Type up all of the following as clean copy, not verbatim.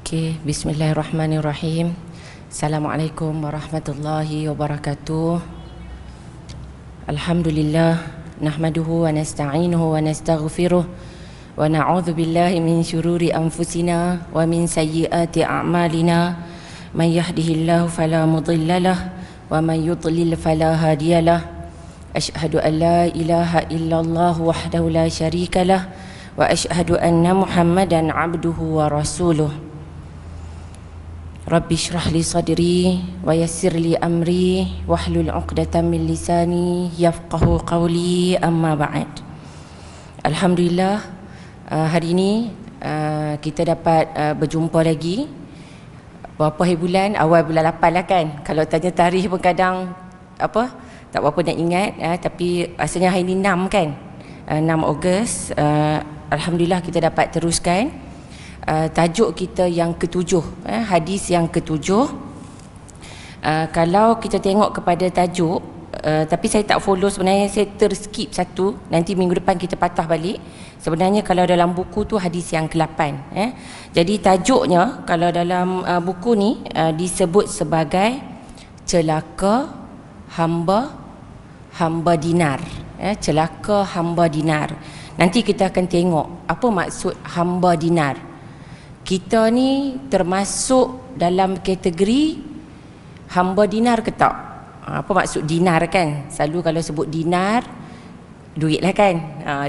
Okey, bismillahirrahmanirrahim. Assalamualaikum warahmatullahi wabarakatuh. Alhamdulillah, nahmaduhu wa nasta'inuhu wa nastaghfiruh wa na'udzu billahi min syururi anfusina wa min sayyiati a'malina. Man yahdihillahu fala mudhillalah wa man yudlil fala hadiyalah. Asyhadu an la ilaha illallah wahdahu la syarikalah wa asyhadu anna Muhammadan abduhu wa rasuluh. Rabbi syrah li sadri wa yassir li amri wahlul 'uqdatam min lisani yafqahu qawli, amma ba'd. Alhamdulillah, hari ini kita dapat berjumpa lagi. Berapa hari bulan? Awal bulan 8 lah kan. Kalau tanya tarikh pun kadang tak berapa nak ingat, tapi rasanya hari ini 6 kan. 6 Ogos. Alhamdulillah kita dapat teruskan tajuk kita yang ketujuh, hadis yang ketujuh. Kalau kita tengok kepada tajuk, tapi saya tak follow sebenarnya, saya terskip satu, nanti minggu depan kita patah balik. Sebenarnya kalau dalam buku tu hadis yang ke-8. Jadi tajuknya kalau dalam buku ni disebut sebagai celaka hamba dinar. Celaka hamba dinar. Nanti kita akan tengok apa maksud hamba dinar. Kita ni termasuk dalam kategori hamba dinar ke tak? Apa maksud dinar kan? Selalu kalau sebut dinar, duit lah kan?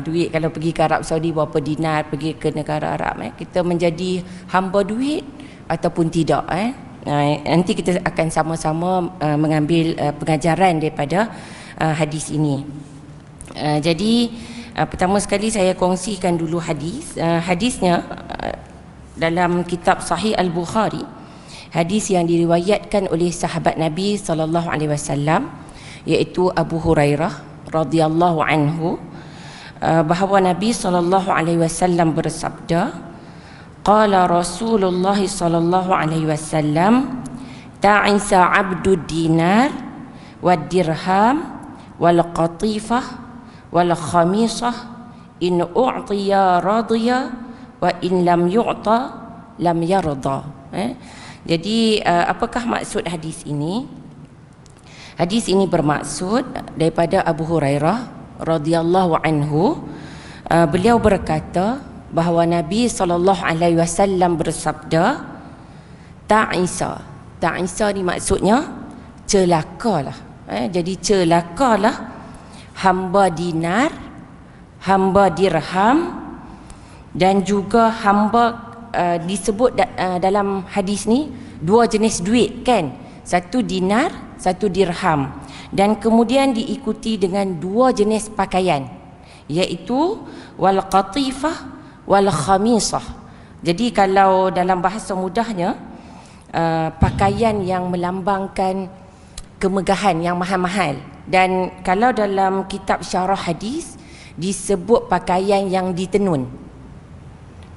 Duit kalau pergi ke Arab Saudi berapa dinar, pergi ke negara Arab. Kita menjadi hamba duit ataupun tidak? Nanti kita akan sama-sama mengambil pengajaran daripada hadis ini. Jadi pertama sekali saya kongsikan dulu hadis. Hadisnya dalam kitab Sahih Al-Bukhari, hadis yang diriwayatkan oleh sahabat Nabi sallallahu alaihi wasallam, iaitu Abu Hurairah radhiyallahu anhu, bahawa Nabi sallallahu alaihi wasallam bersabda, qala Rasulullah sallallahu alaihi wasallam, ta'isa 'abdud dinar wad dirham wal qatifah wal khamisah in u'tiya radiya wa in lam yu'ta lam yarda. Jadi apakah maksud hadis ini? Hadis ini bermaksud daripada Abu Hurairah radhiyallahu anhu. Beliau berkata bahawa Nabi sallallahu alaihi wasallam bersabda, ta'isa. Ta'isa ni maksudnya celakalah. Jadi celakalah hamba dinar, hamba dirham, dan juga hamba disebut dalam hadis ni dua jenis duit kan, satu dinar, satu dirham, dan kemudian diikuti dengan dua jenis pakaian, iaitu wal qatifah wal khamisah. Jadi kalau dalam bahasa mudahnya, pakaian yang melambangkan kemegahan yang mahal-mahal. Dan kalau dalam kitab syarah hadis disebut pakaian yang ditenun.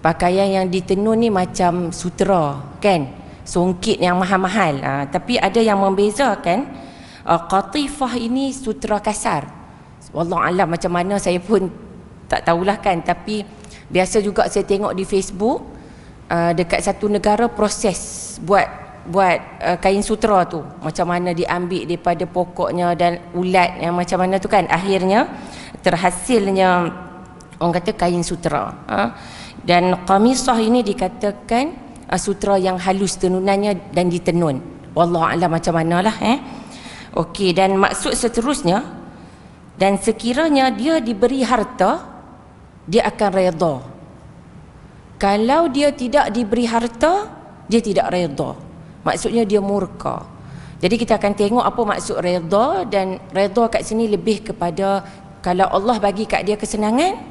Pakaian yang ditenun ni macam sutera kan, songkit yang mahal-mahal. Tapi ada yang membezakan, qatifah ini sutera kasar. Wallahu alam macam mana saya pun tak tahulah kan, tapi biasa juga saya tengok di Facebook, dekat satu negara proses buat kain sutera tu macam mana diambil daripada pokoknya dan ulat yang macam mana tu kan, akhirnya terhasilnya orang kata kain sutera. Dan qamisah ini dikatakan sutera yang halus tenunannya dan ditenun. Wallahu a'lam macam manalah. Okey, dan maksud seterusnya, dan sekiranya dia diberi harta, dia akan redha. Kalau dia tidak diberi harta, dia tidak redha. Maksudnya dia murka. Jadi kita akan tengok apa maksud redha, dan redha kat sini lebih kepada kalau Allah bagi kat dia kesenangan,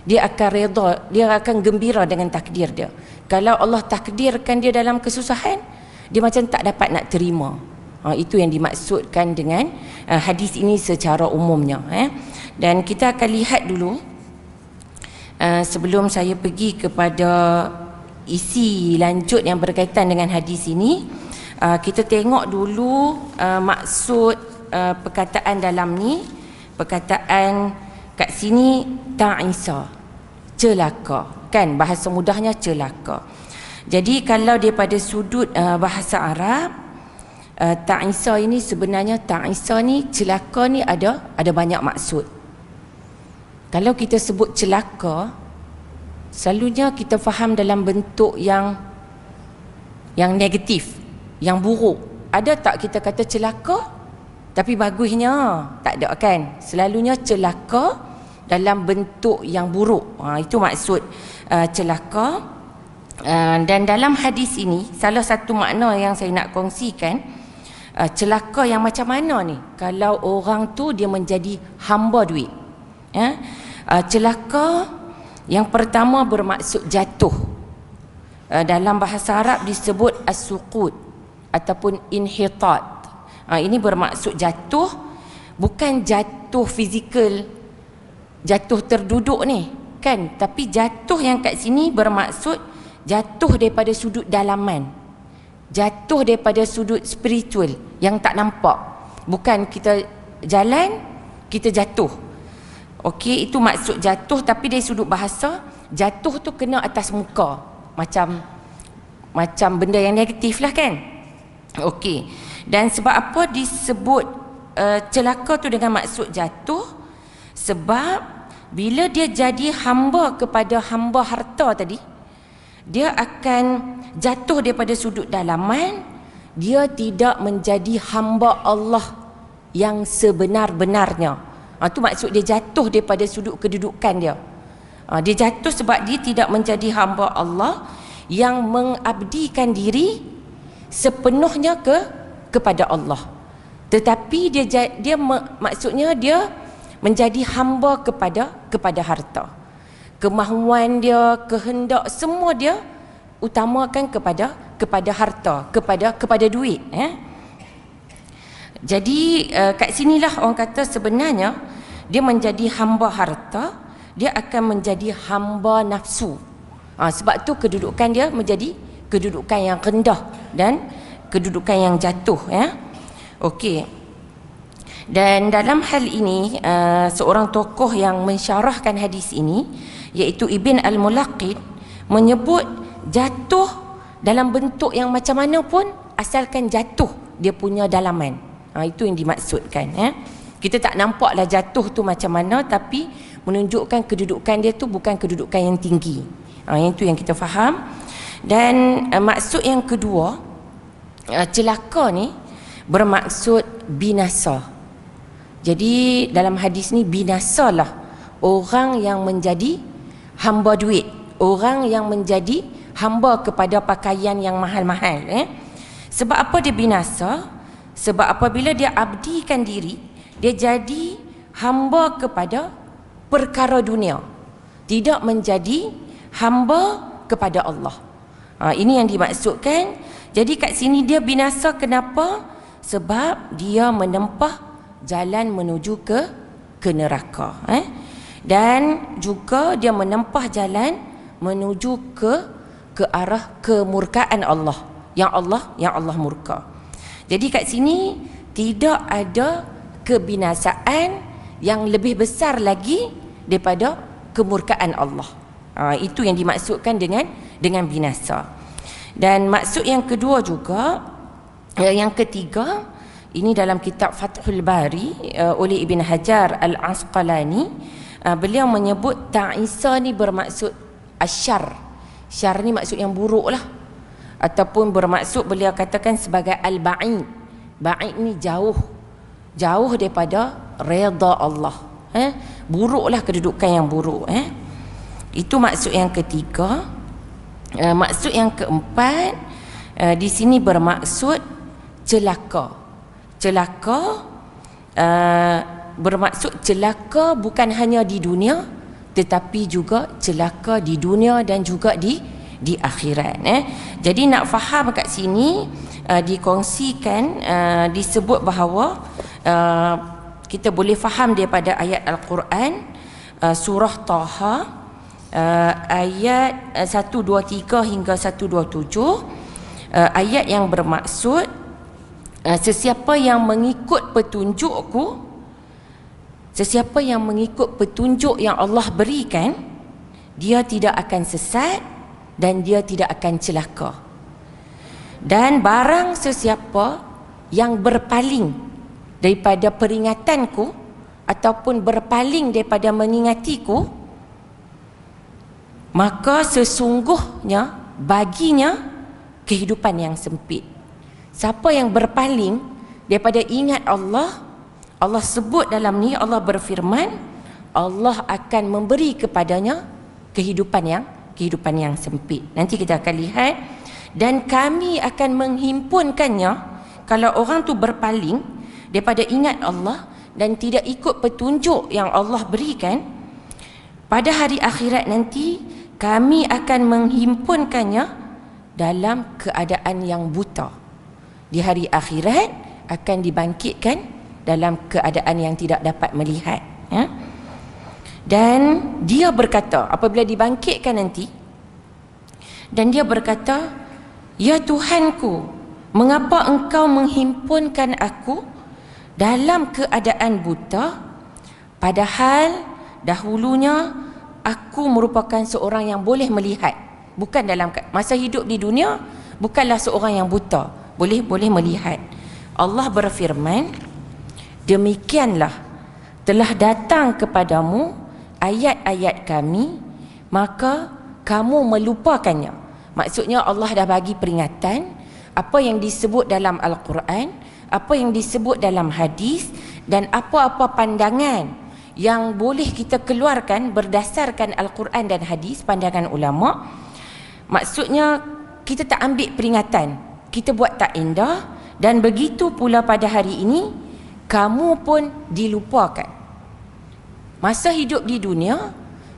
dia akan redha, dia akan gembira dengan takdir dia. Kalau Allah takdirkan dia dalam kesusahan, dia macam tak dapat nak terima. Itu yang dimaksudkan dengan hadis ini secara umumnya. Dan kita akan lihat dulu, sebelum saya pergi kepada isi lanjut yang berkaitan dengan hadis ini, kita tengok dulu maksud perkataan dalam ni. Perkataan kat sini ta'isa, celaka kan, bahasa mudahnya celaka. Jadi kalau daripada sudut bahasa Arab, ta'isa ini sebenarnya ta'isa ni, celaka ni ada banyak maksud. Kalau kita sebut celaka, selalunya kita faham dalam bentuk yang negatif, yang buruk. Ada tak kita kata celaka tapi bagusnya? Tak ada kan? Selalunya celaka dalam bentuk yang buruk. Itu maksud celaka. Dan dalam hadis ini, salah satu makna yang saya nak kongsikan, celaka yang macam mana ni? Kalau orang tu dia menjadi hamba duit. Celaka yang pertama bermaksud jatuh. Dalam bahasa Arab disebut as-suqut ataupun inhitat. Ini bermaksud jatuh, bukan jatuh fizikal, jatuh terduduk ni kan, tapi jatuh yang kat sini bermaksud jatuh daripada sudut dalaman, jatuh daripada sudut spiritual yang tak nampak. Bukan kita jalan kita jatuh. Okey, itu maksud jatuh, tapi dari sudut bahasa jatuh tu kena atas muka, macam benda yang negatif lah kan. Okey, dan sebab apa disebut celaka tu dengan maksud jatuh? Sebab bila dia jadi hamba kepada hamba harta tadi, dia akan jatuh daripada sudut dalaman, dia tidak menjadi hamba Allah yang sebenar-benarnya. Itu maksud dia jatuh daripada sudut kedudukan dia. Dia jatuh sebab dia tidak menjadi hamba Allah yang mengabdikan diri sepenuhnya kepada Allah. Tetapi maksudnya dia menjadi hamba kepada harta. Kemahuan dia, kehendak semua dia utamakan kepada harta, kepada duit. Jadi kat sinilah orang kata sebenarnya dia menjadi hamba harta, dia akan menjadi hamba nafsu. Sebab tu kedudukan dia menjadi kedudukan yang rendah dan kedudukan yang jatuh. Okey. Dan dalam hal ini seorang tokoh yang mensyarahkan hadis ini, iaitu Ibn Al-Mulaqid, menyebut jatuh dalam bentuk yang macam mana pun asalkan jatuh dia punya dalaman. Itu yang dimaksudkan. Kita tak nampaklah jatuh tu macam mana, tapi menunjukkan kedudukan dia tu bukan kedudukan yang tinggi. Itu yang kita faham. Dan maksud yang kedua, celaka ni bermaksud binasa. Jadi dalam hadis ni binasalah orang yang menjadi hamba duit, orang yang menjadi hamba kepada pakaian yang mahal-mahal. Sebab apa dia binasa? Sebab apabila dia abdikan diri, dia jadi hamba kepada perkara dunia, tidak menjadi hamba kepada Allah. Ini yang dimaksudkan. Jadi kat sini dia binasa kenapa? Sebab dia menempah jalan menuju ke neraka. Dan juga dia menempah jalan menuju ke arah kemurkaan Allah, yang Allah murka. Jadi kat sini tidak ada kebinasaan yang lebih besar lagi daripada kemurkaan Allah. Itu yang dimaksudkan dengan binasa. Dan maksud yang kedua juga, yang ketiga, ini dalam kitab Fathul Bari oleh Ibn Hajar Al-Asqalani, beliau menyebut ta'isa ni bermaksud asyar. Syar ni maksud yang buruk lah, ataupun bermaksud beliau katakan sebagai al-ba'id. Ba'id ni jauh daripada redha Allah. Buruklah kedudukan yang buruk. Itu maksud yang ketiga. Maksud yang keempat, di sini bermaksud celaka. Celaka bermaksud celaka bukan hanya di dunia, tetapi juga celaka di dunia dan juga di akhirat. Jadi nak faham kat sini, dikongsikan, disebut bahawa kita boleh faham daripada ayat Al-Quran, surah Taha, ayat 123 hingga 127, ayat yang bermaksud sesiapa yang mengikut petunjukku, sesiapa yang mengikut petunjuk yang Allah berikan, dia tidak akan sesat dan dia tidak akan celaka. Dan barang sesiapa yang berpaling daripada peringatanku ataupun berpaling daripada mengingatiku, maka sesungguhnya baginya kehidupan yang sempit. Siapa yang berpaling daripada ingat Allah, Allah sebut dalam ni, Allah berfirman, Allah akan memberi kepadanya kehidupan yang sempit. Nanti kita akan lihat. Dan kami akan menghimpunkannya, kalau orang tu berpaling daripada ingat Allah dan tidak ikut petunjuk yang Allah berikan, pada hari akhirat nanti kami akan menghimpunkannya dalam keadaan yang buta. Di hari akhirat akan dibangkitkan dalam keadaan yang tidak dapat melihat, ya? Dan dia berkata, apabila dibangkitkan nanti, dan dia berkata, ya Tuhanku, mengapa engkau menghimpunkan aku dalam keadaan buta, padahal dahulunya aku merupakan seorang yang boleh melihat. Bukan dalam masa hidup di dunia, bukanlah seorang yang buta, boleh melihat. Allah berfirman, demikianlah telah datang kepadamu ayat-ayat kami, maka kamu melupakannya. Maksudnya Allah dah bagi peringatan, apa yang disebut dalam Al-Quran, apa yang disebut dalam hadis, dan apa-apa pandangan yang boleh kita keluarkan berdasarkan Al-Quran dan hadis, pandangan ulama. Maksudnya kita tak ambil peringatan, kita buat tak indah. Dan begitu pula pada hari ini, kamu pun dilupakan. Masa hidup di dunia,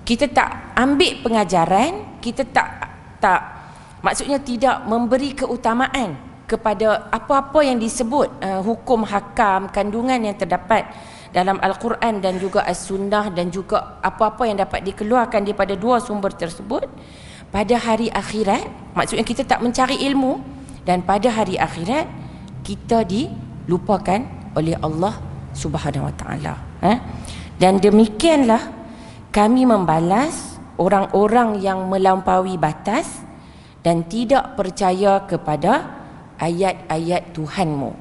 kita tak ambil pengajaran, kita tak maksudnya tidak memberi keutamaan kepada apa-apa yang disebut hukum hakam, kandungan yang terdapat dalam Al-Quran dan juga As-Sunnah, dan juga apa-apa yang dapat dikeluarkan daripada dua sumber tersebut. Pada hari akhirat, maksudnya kita tak mencari ilmu, dan pada hari akhirat kita dilupakan oleh Allah Subhanahu Wa Taala. Dan demikianlah kami membalas orang-orang yang melampaui batas dan tidak percaya kepada ayat-ayat Tuhanmu.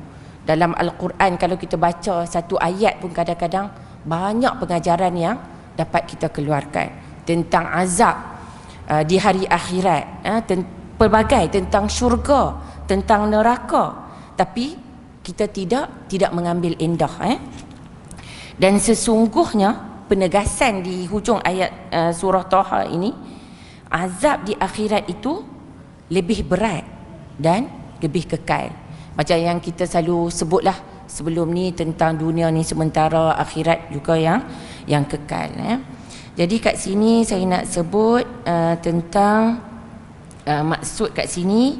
Dalam Al-Quran, kalau kita baca satu ayat pun kadang-kadang banyak pengajaran yang dapat kita keluarkan tentang azab di hari akhirat, pelbagai tentang syurga, tentang neraka. Tapi kita tidak mengambil indah. Dan sesungguhnya penegasan di hujung ayat surah Taha ini, azab di akhirat itu lebih berat dan lebih kekal. Macam yang kita selalu sebutlah sebelum ni tentang dunia ni sementara, akhirat juga yang kekal. Jadi kat sini saya nak sebut tentang maksud kat sini,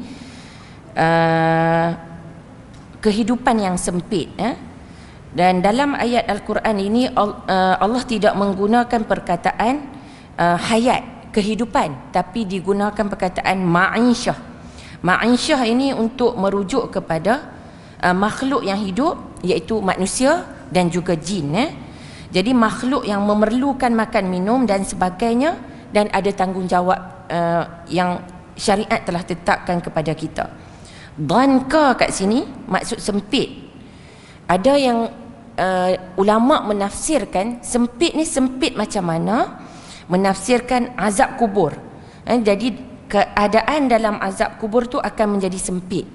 kehidupan yang sempit. Dan dalam ayat Al-Quran ini Allah tidak menggunakan perkataan hayat, kehidupan, tapi digunakan perkataan ma'isyah. Ma'isyah ini untuk merujuk kepada makhluk yang hidup, iaitu manusia dan juga jin. Jadi makhluk yang memerlukan makan, minum dan sebagainya, dan ada tanggungjawab yang syariat telah tetapkan kepada kita. Dhanka kat sini maksud sempit. Ada yang ulama menafsirkan sempit ni sempit macam mana? Menafsirkan azab kubur. Jadi keadaan dalam azab kubur tu akan menjadi sempit.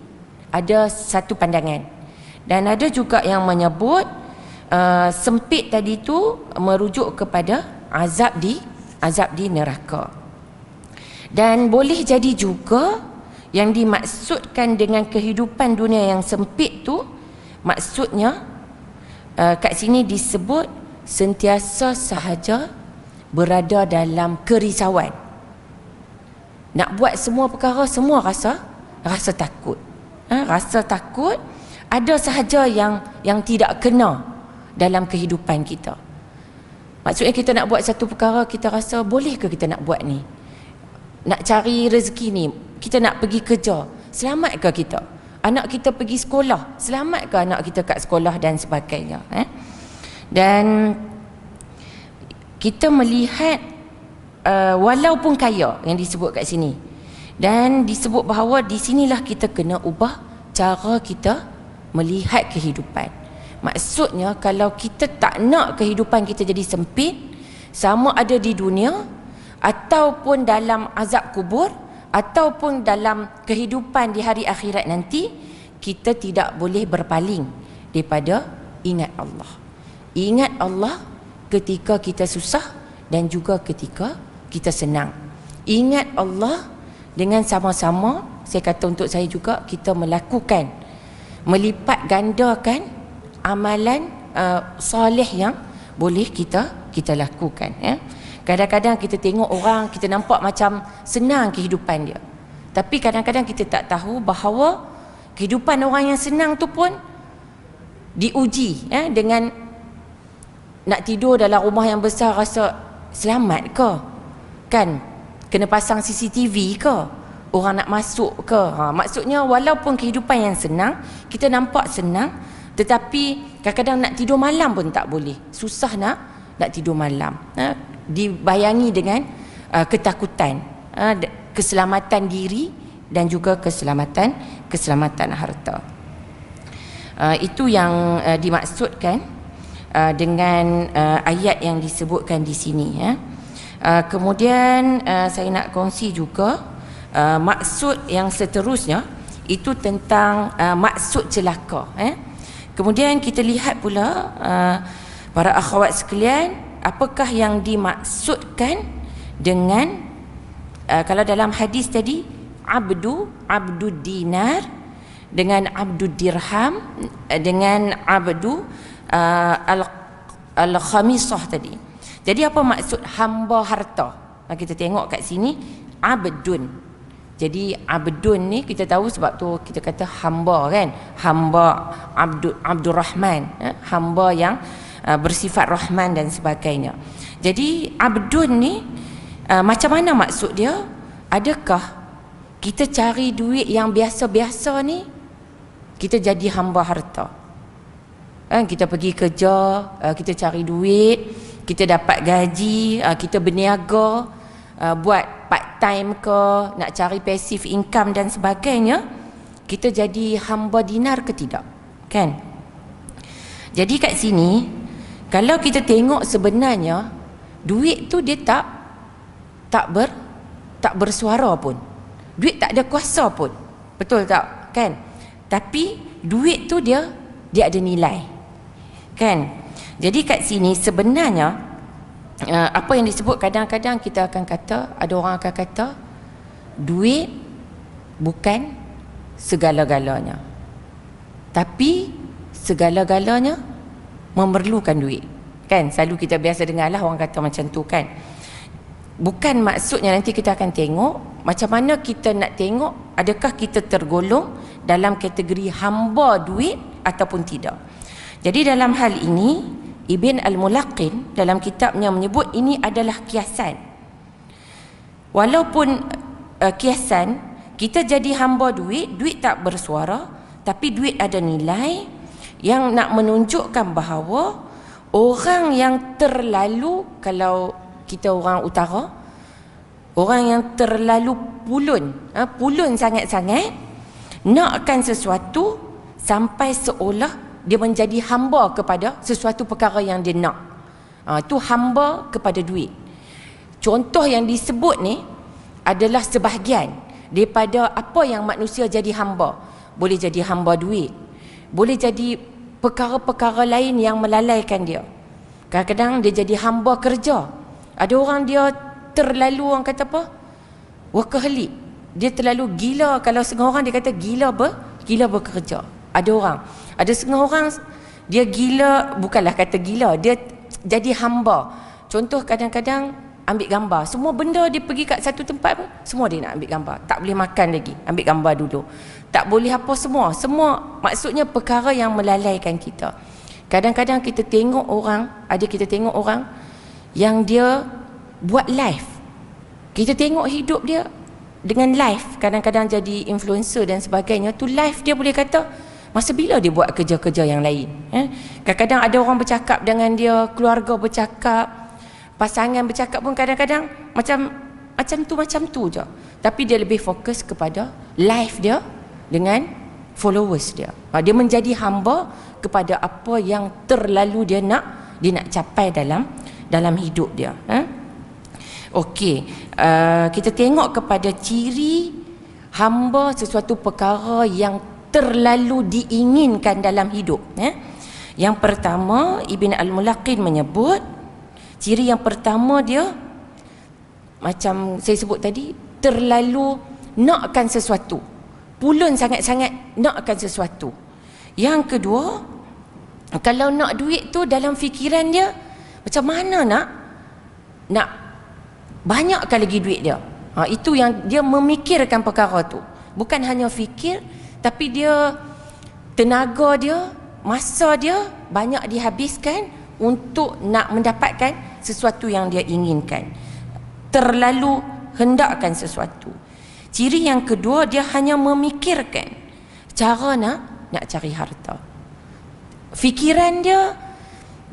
Ada satu pandangan. Dan ada juga yang menyebut sempit tadi tu merujuk kepada azab di neraka. Dan boleh jadi juga yang dimaksudkan dengan kehidupan dunia yang sempit tu, maksudnya kat sini disebut sentiasa sahaja berada dalam kerisauan. Nak buat semua perkara, semua rasa takut. Rasa takut ada sahaja yang tidak kena dalam kehidupan kita. Maksudnya kita nak buat satu perkara, kita rasa boleh ke kita nak buat ni? Nak cari rezeki ni, kita nak pergi kerja, selamat ke kita? Anak kita pergi sekolah, selamat ke anak kita kat sekolah dan sebagainya. Dan kita melihat walaupun kaya yang disebut kat sini, Dan disebut bahawa di sinilah kita kena ubah cara kita melihat kehidupan. Maksudnya kalau kita tak nak kehidupan kita jadi sempit, sama ada di dunia ataupun dalam azab kubur ataupun dalam kehidupan di hari akhirat nanti, kita tidak boleh berpaling daripada ingat Allah. Ingat Allah ketika kita susah dan juga ketika kita senang. Ingat Allah dengan sama-sama, saya kata untuk saya juga, kita melakukan, melipat gandakan amalan soleh yang boleh kita lakukan, ya. Kadang-kadang kita tengok orang, kita nampak macam senang kehidupan dia, tapi kadang-kadang kita tak tahu bahawa kehidupan orang yang senang tu pun diuji, ya, dengan nak tidur dalam rumah yang besar rasa selamat ke, kan, kena pasang CCTV ke, orang nak masuk ke. Maksudnya walaupun kehidupan yang senang, kita nampak senang, tetapi kadang-kadang nak tidur malam pun tak boleh. Susah nak tidur malam. Dibayangi dengan ketakutan, keselamatan diri dan juga keselamatan harta. Itu yang dimaksudkan dengan ayat yang disebutkan di sini, ya. Kemudian saya nak kongsi juga maksud yang seterusnya, itu tentang maksud celaka. Kemudian kita lihat pula para akhwat sekalian, apakah yang dimaksudkan dengan kalau dalam hadis tadi abdud dinar, dengan abdud dirham, dengan abdu al-khamisah tadi. Jadi apa maksud hamba harta? Kita tengok kat sini abdun. Jadi abdun ni kita tahu sebab tu kita kata hamba, kan, hamba Abdul Rahman, hamba yang bersifat Rahman dan sebagainya. Jadi abdun ni macam mana maksud dia? Adakah kita cari duit yang biasa-biasa ni kita jadi hamba harta? Kita pergi kerja, kita cari duit, kita dapat gaji, kita berniaga, buat part time ke, nak cari passive income dan sebagainya, kita jadi hamba dinar ke tidak, kan? Jadi kat sini kalau kita tengok sebenarnya duit tu dia tak bersuara pun, duit tak ada kuasa pun, betul tak, kan? Tapi duit tu dia ada nilai, kan? Jadi kat sini sebenarnya apa yang disebut, kadang-kadang kita akan kata, ada orang akan kata duit bukan segala-galanya, tapi segala-galanya memerlukan duit, kan? Selalu kita biasa dengar lah orang kata macam tu, kan? Bukan maksudnya, nanti kita akan tengok macam mana kita nak tengok adakah kita tergolong dalam kategori hamba duit ataupun tidak. Jadi dalam hal ini Ibn Al-Mulaqin dalam kitabnya menyebut ini adalah kiasan. Walaupun kiasan, kita jadi hamba duit, duit tak bersuara, tapi duit ada nilai yang nak menunjukkan bahawa orang yang terlalu, kalau kita orang utara, orang yang terlalu pulun sangat-sangat, nakkan sesuatu sampai seolah dia menjadi hamba kepada sesuatu perkara yang dia nak. Itu hamba kepada duit. Contoh yang disebut ni adalah sebahagian daripada apa yang manusia jadi hamba. Boleh jadi hamba duit, boleh jadi perkara-perkara lain yang melalaikan dia. Kadang-kadang dia jadi hamba kerja. Ada orang dia terlalu, orang kata apa, workaholic, dia terlalu gila. Kalau setengah orang dia kata gila bekerja. Ada setengah orang dia gila, bukanlah kata gila, dia jadi hamba. Contoh, kadang-kadang ambil gambar, semua benda dia pergi kat satu tempat pun, semua dia nak ambil gambar. Tak boleh makan lagi, ambil gambar dulu. Tak boleh apa, semua maksudnya perkara yang melalaikan kita. Kadang-kadang kita tengok orang yang dia buat live, kita tengok hidup dia dengan live, kadang-kadang jadi influencer dan sebagainya. Tu live dia boleh kata masa bila dia buat kerja-kerja yang lain. Kadang-kadang ada orang bercakap dengan dia, keluarga bercakap, pasangan bercakap pun kadang-kadang macam macam tu je. Tapi dia lebih fokus kepada life dia dengan followers dia. Dia menjadi hamba kepada apa yang terlalu dia nak capai dalam hidup dia. Okey, kita tengok kepada ciri hamba sesuatu perkara yang terlalu diinginkan dalam hidup. Yang pertama, Ibn Al-Mulaqin menyebut ciri yang pertama dia, macam saya sebut tadi, terlalu nakkan sesuatu, pulun sangat-sangat nakkan sesuatu. Yang kedua, kalau nak duit tu dalam fikiran dia, macam mana nak banyakkan lagi duit dia. Itu yang dia memikirkan perkara tu. Bukan hanya fikir, tapi dia tenaga dia, masa dia banyak dihabiskan untuk nak mendapatkan sesuatu yang dia inginkan. Terlalu hendakkan sesuatu. Ciri yang kedua, dia hanya memikirkan cara nak cari harta. Fikiran dia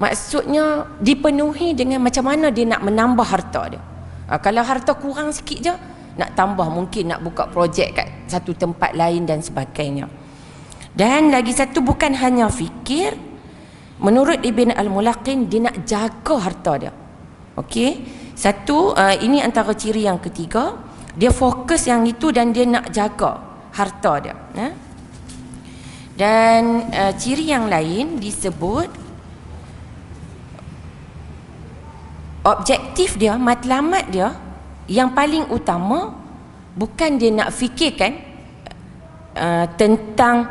maksudnya dipenuhi dengan macam mana dia nak menambah harta dia. Kalau harta kurang sikit je, nak tambah, mungkin nak buka projek kat satu tempat lain dan sebagainya. Dan lagi satu, bukan hanya fikir, menurut Ibn Al-Mulaqin, dia nak jaga harta dia. Okey, satu, ini antara ciri yang ketiga, dia fokus yang itu dan dia nak jaga harta dia. Dan ciri yang lain disebut objektif dia, matlamat dia yang paling utama bukan dia nak fikirkan tentang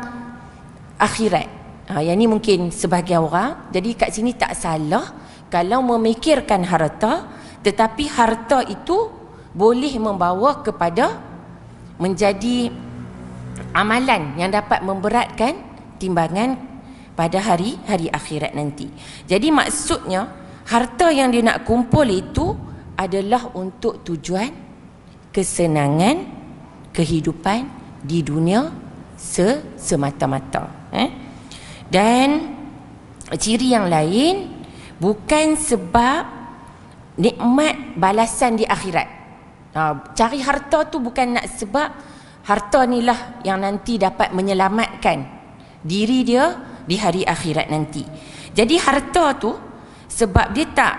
akhirat. Yang ni mungkin sebahagian orang, jadi kat sini tak salah kalau memikirkan harta, tetapi harta itu boleh membawa kepada menjadi amalan yang dapat memberatkan timbangan pada hari akhirat nanti. Jadi maksudnya harta yang dia nak kumpul itu adalah untuk tujuan kesenangan kehidupan di dunia semata-mata. Dan ciri yang lain, bukan sebab nikmat balasan di akhirat. Cari harta tu bukan nak sebab harta inilah yang nanti dapat menyelamatkan diri dia di hari akhirat nanti. Jadi harta tu, sebab dia tak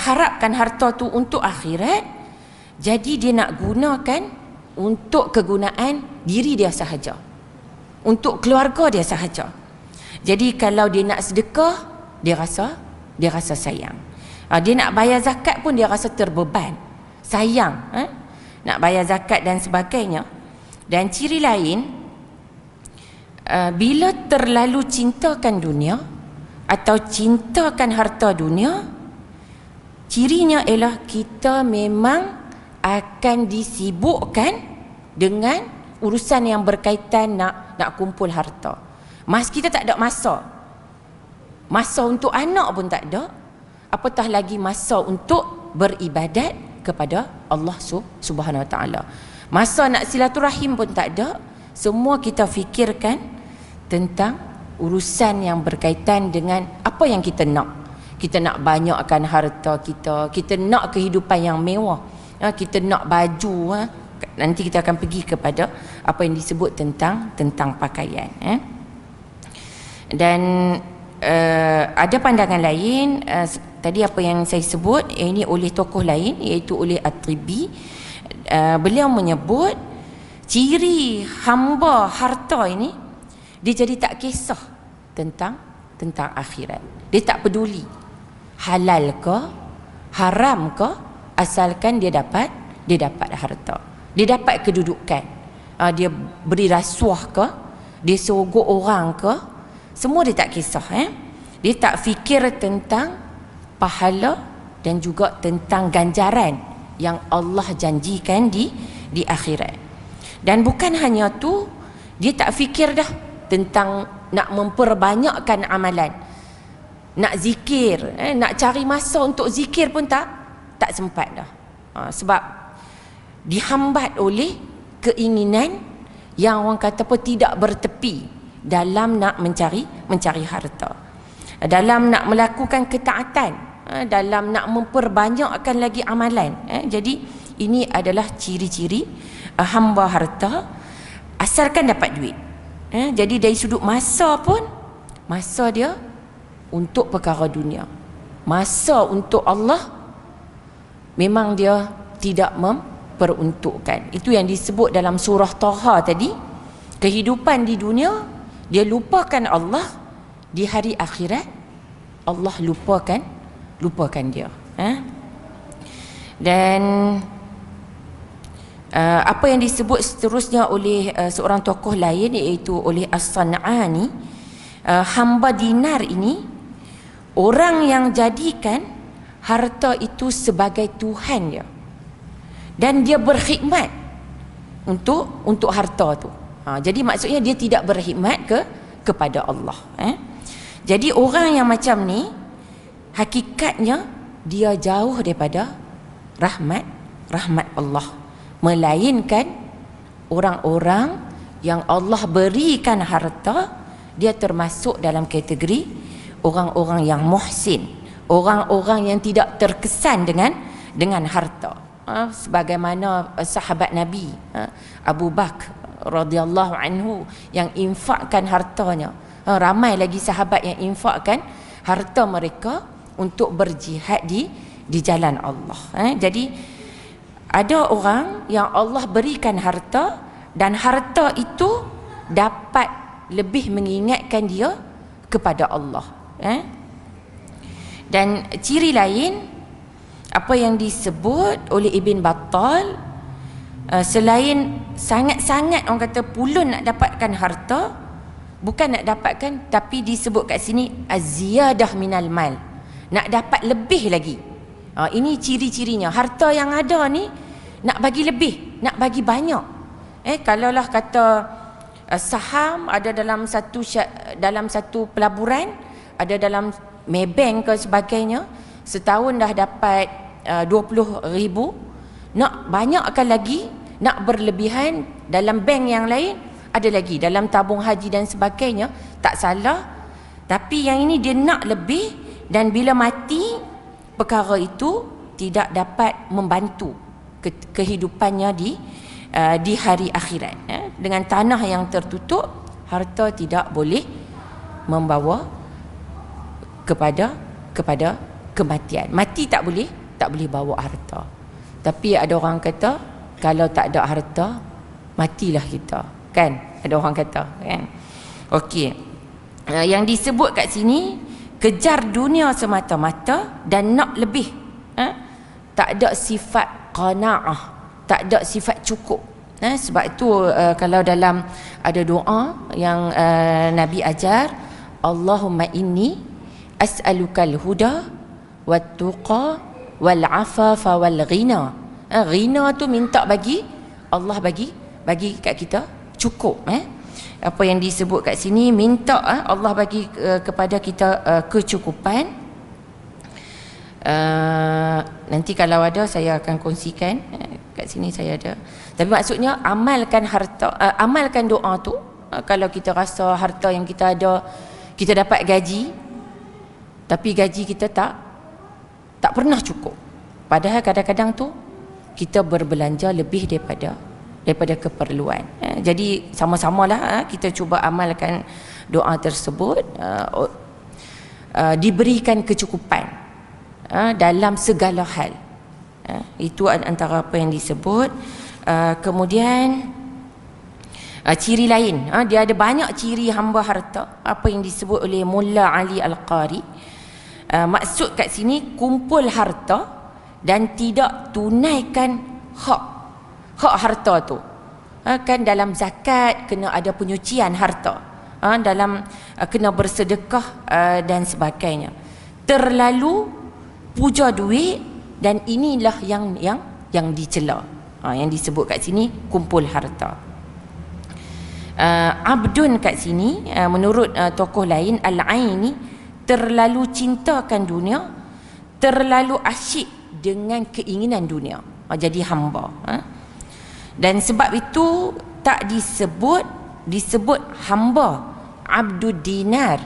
harapkan harta tu untuk akhirat, jadi dia nak gunakan untuk kegunaan diri dia sahaja, untuk keluarga dia sahaja. Jadi kalau dia nak sedekah, dia rasa sayang. Dia nak bayar zakat pun dia rasa terbeban, sayang, nak bayar zakat dan sebagainya. Dan ciri lain, bila terlalu cintakan dunia atau cintakan harta dunia, cirinya ialah kita memang akan disibukkan dengan urusan yang berkaitan nak kumpul harta. Kita tak ada masa untuk anak pun tak ada, apatah lagi masa untuk beribadat kepada Allah Subhanahu Wa Taala. Masa nak silaturahim pun tak ada. Semua kita fikirkan tentang urusan yang berkaitan dengan apa yang kita nak. Kita nak banyakkan harta kita, kita nak kehidupan yang mewah, kita nak baju. Nanti kita akan pergi kepada apa yang disebut tentang pakaian. Dan ada pandangan lain, tadi apa yang saya sebut, ini oleh tokoh lain, iaitu oleh At-Tibi. Beliau menyebut ciri hamba harta ini, dia jadi tak kisah tentang akhirat. Dia tak peduli halal ke haram ke, asalkan dia dapat harta, dia dapat kedudukan. Dia beri rasuah ke, dia sogok orang ke, semua dia tak kisah. Dia tak fikir tentang pahala dan juga tentang ganjaran yang Allah janjikan di akhirat. Dan bukan hanya tu, dia tak fikir dah tentang nak memperbanyakkan amalan, nak zikir, nak cari masa untuk zikir pun tak sempat dah. Sebab dihambat oleh keinginan yang orang kata apa, tidak bertepi dalam nak mencari harta, dalam nak melakukan ketaatan, dalam nak memperbanyakkan lagi amalan. Jadi ini adalah ciri-ciri hamba harta asalkan dapat duit. Jadi dari sudut masa pun, masa dia untuk perkara dunia, masa untuk Allah memang dia tidak memperuntukkan. Itu yang disebut dalam surah Taha tadi, kehidupan di dunia dia lupakan Allah, di hari akhirat Allah lupakan dia. Dan apa yang disebut seterusnya oleh seorang tokoh lain, iaitu oleh As-San'ani, hamba dinar ini orang yang jadikan harta itu sebagai Tuhan dia, dan dia berkhidmat untuk harta tu. Jadi maksudnya dia tidak berkhidmat kepada Allah. Jadi orang yang macam ni hakikatnya dia jauh daripada rahmat Allah, melainkan orang-orang yang Allah berikan harta, dia termasuk dalam kategori orang-orang yang muhsin, orang-orang yang tidak terkesan dengan harta. Sebagaimana sahabat Nabi Abu Bakar radhiyallahu anhu yang infakkan hartanya. Ramai lagi sahabat yang infakkan harta mereka untuk berjihad di jalan Allah. Jadi ada orang yang Allah berikan harta, dan harta itu dapat lebih mengingatkan dia kepada Allah. Dan ciri lain apa yang disebut oleh Ibn Battal, selain sangat-sangat orang kata pulun nak dapatkan harta, bukan nak dapatkan, tapi disebut kat sini az-ziyadah minal mal, nak dapat lebih lagi. Ini ciri-cirinya. Harta yang ada ni nak bagi lebih, nak bagi banyak. Kalaulah kata saham ada dalam satu pelaburan, ada dalam Maybank ke sebagainya, setahun dah dapat 20,000, nak banyakkan lagi, nak berlebihan dalam bank yang lain, ada lagi dalam tabung haji dan sebagainya, tak salah. Tapi yang ini dia nak lebih, dan bila mati perkara itu tidak dapat membantu kehidupannya di hari akhirat. Dengan tanah yang tertutup, harta tidak boleh membawa kepada kematian. Mati tak boleh bawa harta. Tapi ada orang kata kalau tak ada harta, matilah kita, kan? Ada orang kata, kan? Okey. Yang disebut kat sini, kejar dunia semata-mata dan nak lebih. Tak ada sifat qanaah, tak ada sifat cukup. Sebab itu kalau dalam ada doa yang Nabi ajar, Allahumma inni as'alukal huda wat tuqa wal afafa wal ghina. Ghina tu minta bagi Allah, bagi kat kita cukup. Apa yang disebut kat sini, minta Allah bagi kepada kita kecukupan. Nanti kalau ada saya akan kongsikan. Kat sini saya ada. Tapi maksudnya amalkan harta, amalkan doa tu. Kalau kita rasa harta yang kita ada, kita dapat gaji, tapi gaji kita tak pernah cukup. Padahal kadang-kadang tu kita berbelanja lebih daripada keperluan. Jadi sama-samalah kita cuba amalkan doa tersebut, diberikan kecukupan dalam segala hal. Itu antara apa yang disebut. Kemudian ciri lain, dia ada banyak ciri hamba harta, apa yang disebut oleh Mulla Ali Al-Qari. Maksud kat sini kumpul harta dan tidak tunaikan hak harta tu. Kan dalam zakat kena ada penyucian harta, dalam kena bersedekah dan sebagainya. Terlalu puja duit, dan inilah yang dicela. Yang disebut kat sini kumpul harta. Abdun kat sini menurut tokoh lain, Al-Aini, terlalu cintakan dunia, terlalu asyik dengan keinginan dunia, jadi hamba. Dan sebab itu tak disebut hamba, Abdud Dinar,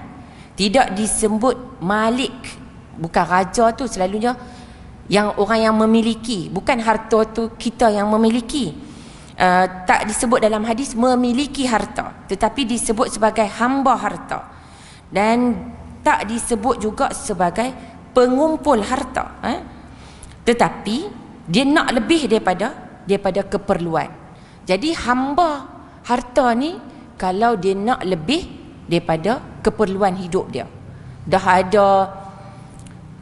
tidak disebut malik. Bukan raja tu selalunya yang orang yang memiliki, bukan harta tu kita yang memiliki. Tak disebut dalam hadis memiliki harta, tetapi disebut sebagai hamba harta, dan tak disebut juga sebagai pengumpul harta, tetapi dia nak lebih daripada keperluan. Jadi hamba harta ni kalau dia nak lebih daripada keperluan hidup dia, dah ada,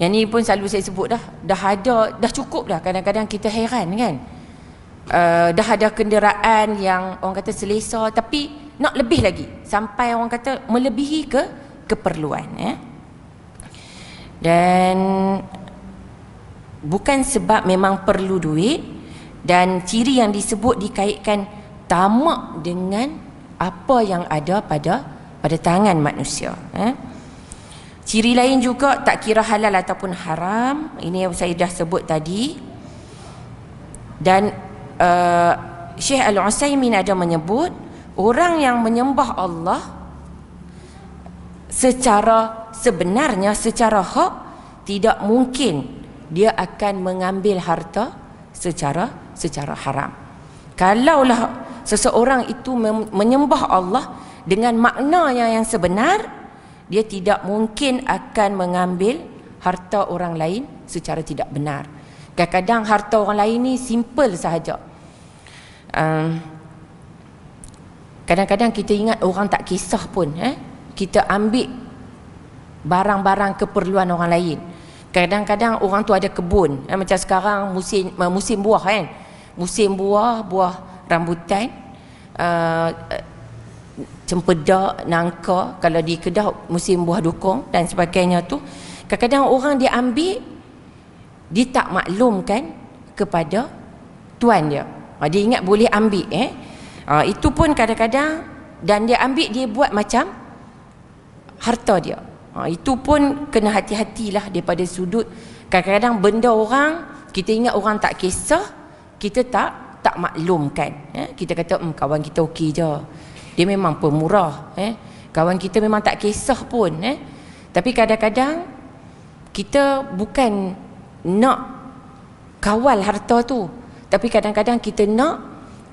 yang ni pun selalu saya sebut dah ada, dah cukup dah. Kadang-kadang kita heran kan, dah ada kenderaan yang orang kata selesa, tapi nak lebih lagi, sampai orang kata melebihi keperluan. Dan bukan sebab memang perlu duit, dan ciri yang disebut dikaitkan tamak dengan apa yang ada pada tangan manusia. Ciri lain juga tak kira halal ataupun haram. Ini yang saya dah sebut tadi. Dan Syekh Al-Utsaimin ada menyebut orang yang menyembah Allah secara sebenarnya, secara hak, tidak mungkin dia akan mengambil harta secara haram. Kalaulah seseorang itu menyembah Allah dengan maknanya yang sebenar, dia tidak mungkin akan mengambil harta orang lain secara tidak benar. Kadang-kadang harta orang lain ni simple sahaja. Kadang-kadang kita ingat orang tak kisah pun, kita ambil barang-barang keperluan orang lain. Kadang-kadang orang tu ada kebun, macam sekarang musim buah kan, musim buah rambutan, cempedak, nangka, kalau di Kedah musim buah dukung dan sebagainya tu. Kadang-kadang orang dia ambil, dia tak maklumkan kepada tuan dia. Dia ingat boleh ambil, itu pun kadang-kadang, dan dia ambil, dia buat macam harta dia. Itu pun kena hati-hatilah daripada sudut. Kadang-kadang benda orang, kita ingat orang tak kisah, kita tak maklumkan. Kita kata kawan kita okey je, dia memang pemurah, kawan kita memang tak kisah pun, tapi kadang-kadang kita bukan nak kawal harta tu, tapi kadang-kadang kita nak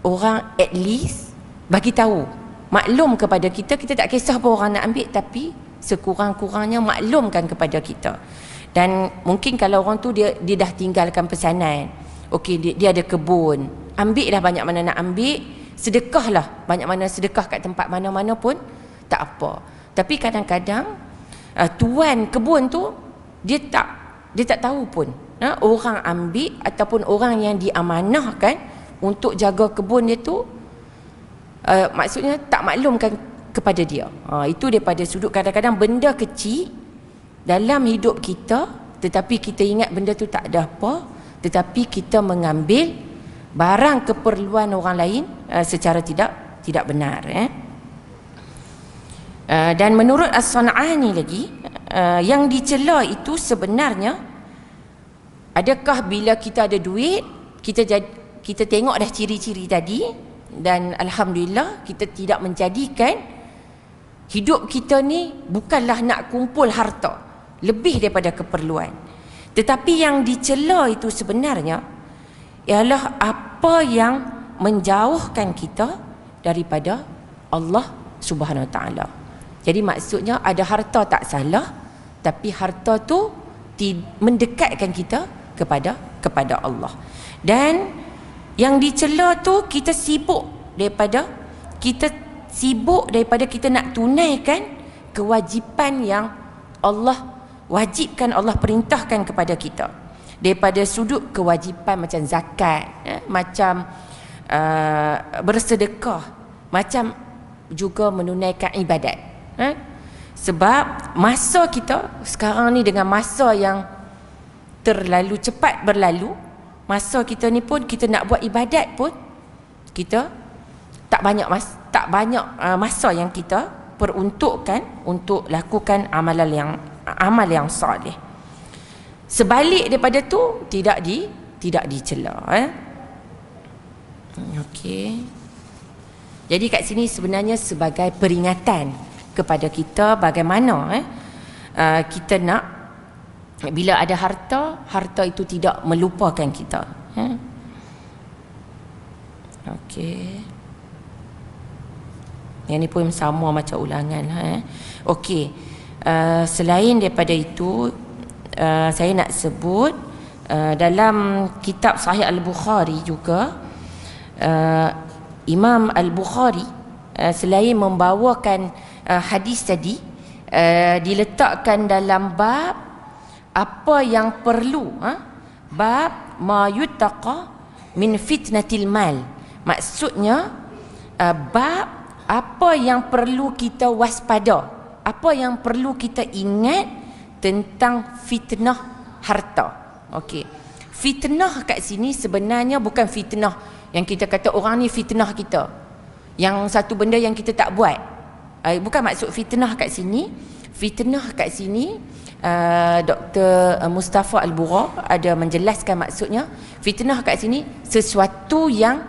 orang at least bagi tahu, maklum kepada kita. Kita tak kisah pun orang nak ambil, tapi sekurang-kurangnya maklumkan kepada kita. Dan mungkin kalau orang tu dia dah tinggalkan pesanan, okey, dia ada kebun, ambil lah banyak mana nak ambil, sedekah lah banyak mana sedekah kat tempat mana-mana pun tak apa. Tapi kadang-kadang tuan kebun tu dia tak tahu pun orang ambil ataupun orang yang diamanahkan untuk jaga kebun dia tu, maksudnya tak maklumkan kepada dia. Itu daripada sudut kadang-kadang benda kecil dalam hidup kita, tetapi kita ingat benda tu tak ada apa, tetapi kita mengambil barang keperluan orang lain secara tidak benar. Dan menurut As-San'ani lagi, yang dicela itu sebenarnya, adakah bila kita ada duit, kita tengok dah ciri-ciri tadi, dan alhamdulillah kita tidak menjadikan hidup kita ni bukanlah nak kumpul harta lebih daripada keperluan, tetapi yang dicela itu sebenarnya ialah apa yang menjauhkan kita daripada Allah Subhanahu Wa Taala. Jadi maksudnya ada harta tak salah, tapi harta tu mendekatkan kita kepada Allah. Dan yang dicela tu kita sibuk daripada kita nak tunaikan kewajipan yang Allah wajibkan, Allah perintahkan kepada kita, daripada sudut kewajipan macam zakat, macam bersedekah, macam juga menunaikan ibadat. Sebab masa kita sekarang ni dengan masa yang terlalu cepat berlalu, masa kita ni pun kita nak buat ibadat pun kita tak banyak masa yang kita peruntukkan untuk lakukan amal yang soleh. Sebalik daripada tu tidak dicela. Okey. Jadi kat sini sebenarnya sebagai peringatan kepada kita bagaimana kita nak Bila ada harta, harta itu tidak melupakan kita. Okey. Yang ni pun sama macam ulangan. Okey. Selain daripada itu, saya nak sebut dalam kitab Sahih Al-Bukhari juga, Imam Al-Bukhari selain membawakan hadis tadi, diletakkan dalam bab apa yang perlu, bab ma yuttaqa min fitnatil mal. Maksudnya bab apa yang perlu kita waspada, apa yang perlu kita ingat tentang fitnah harta. Okey. Fitnah kat sini sebenarnya bukan fitnah yang kita kata orang ni fitnah kita, yang satu benda yang kita tak buat. Bukan maksud fitnah kat sini. Fitnah kat sini, Dr. Mustafa Al-Bura ada menjelaskan maksudnya. Fitnah kat sini sesuatu yang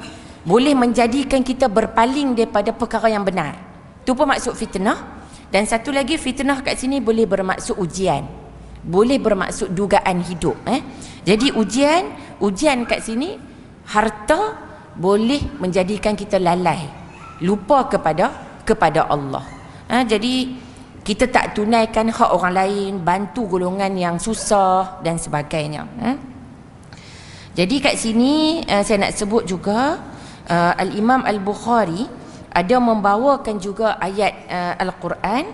boleh menjadikan kita berpaling daripada perkara yang benar. Itu pun maksud fitnah. Dan satu lagi, fitnah kat sini boleh bermaksud ujian, boleh bermaksud dugaan hidup. Jadi ujian kat sini, harta boleh menjadikan kita lalai, lupa kepada Allah. Jadi kita tak tunaikan hak orang lain, bantu golongan yang susah dan sebagainya. Jadi kat sini saya nak sebut juga, Al-Imam Al-Bukhari ada membawakan juga ayat Al-Quran,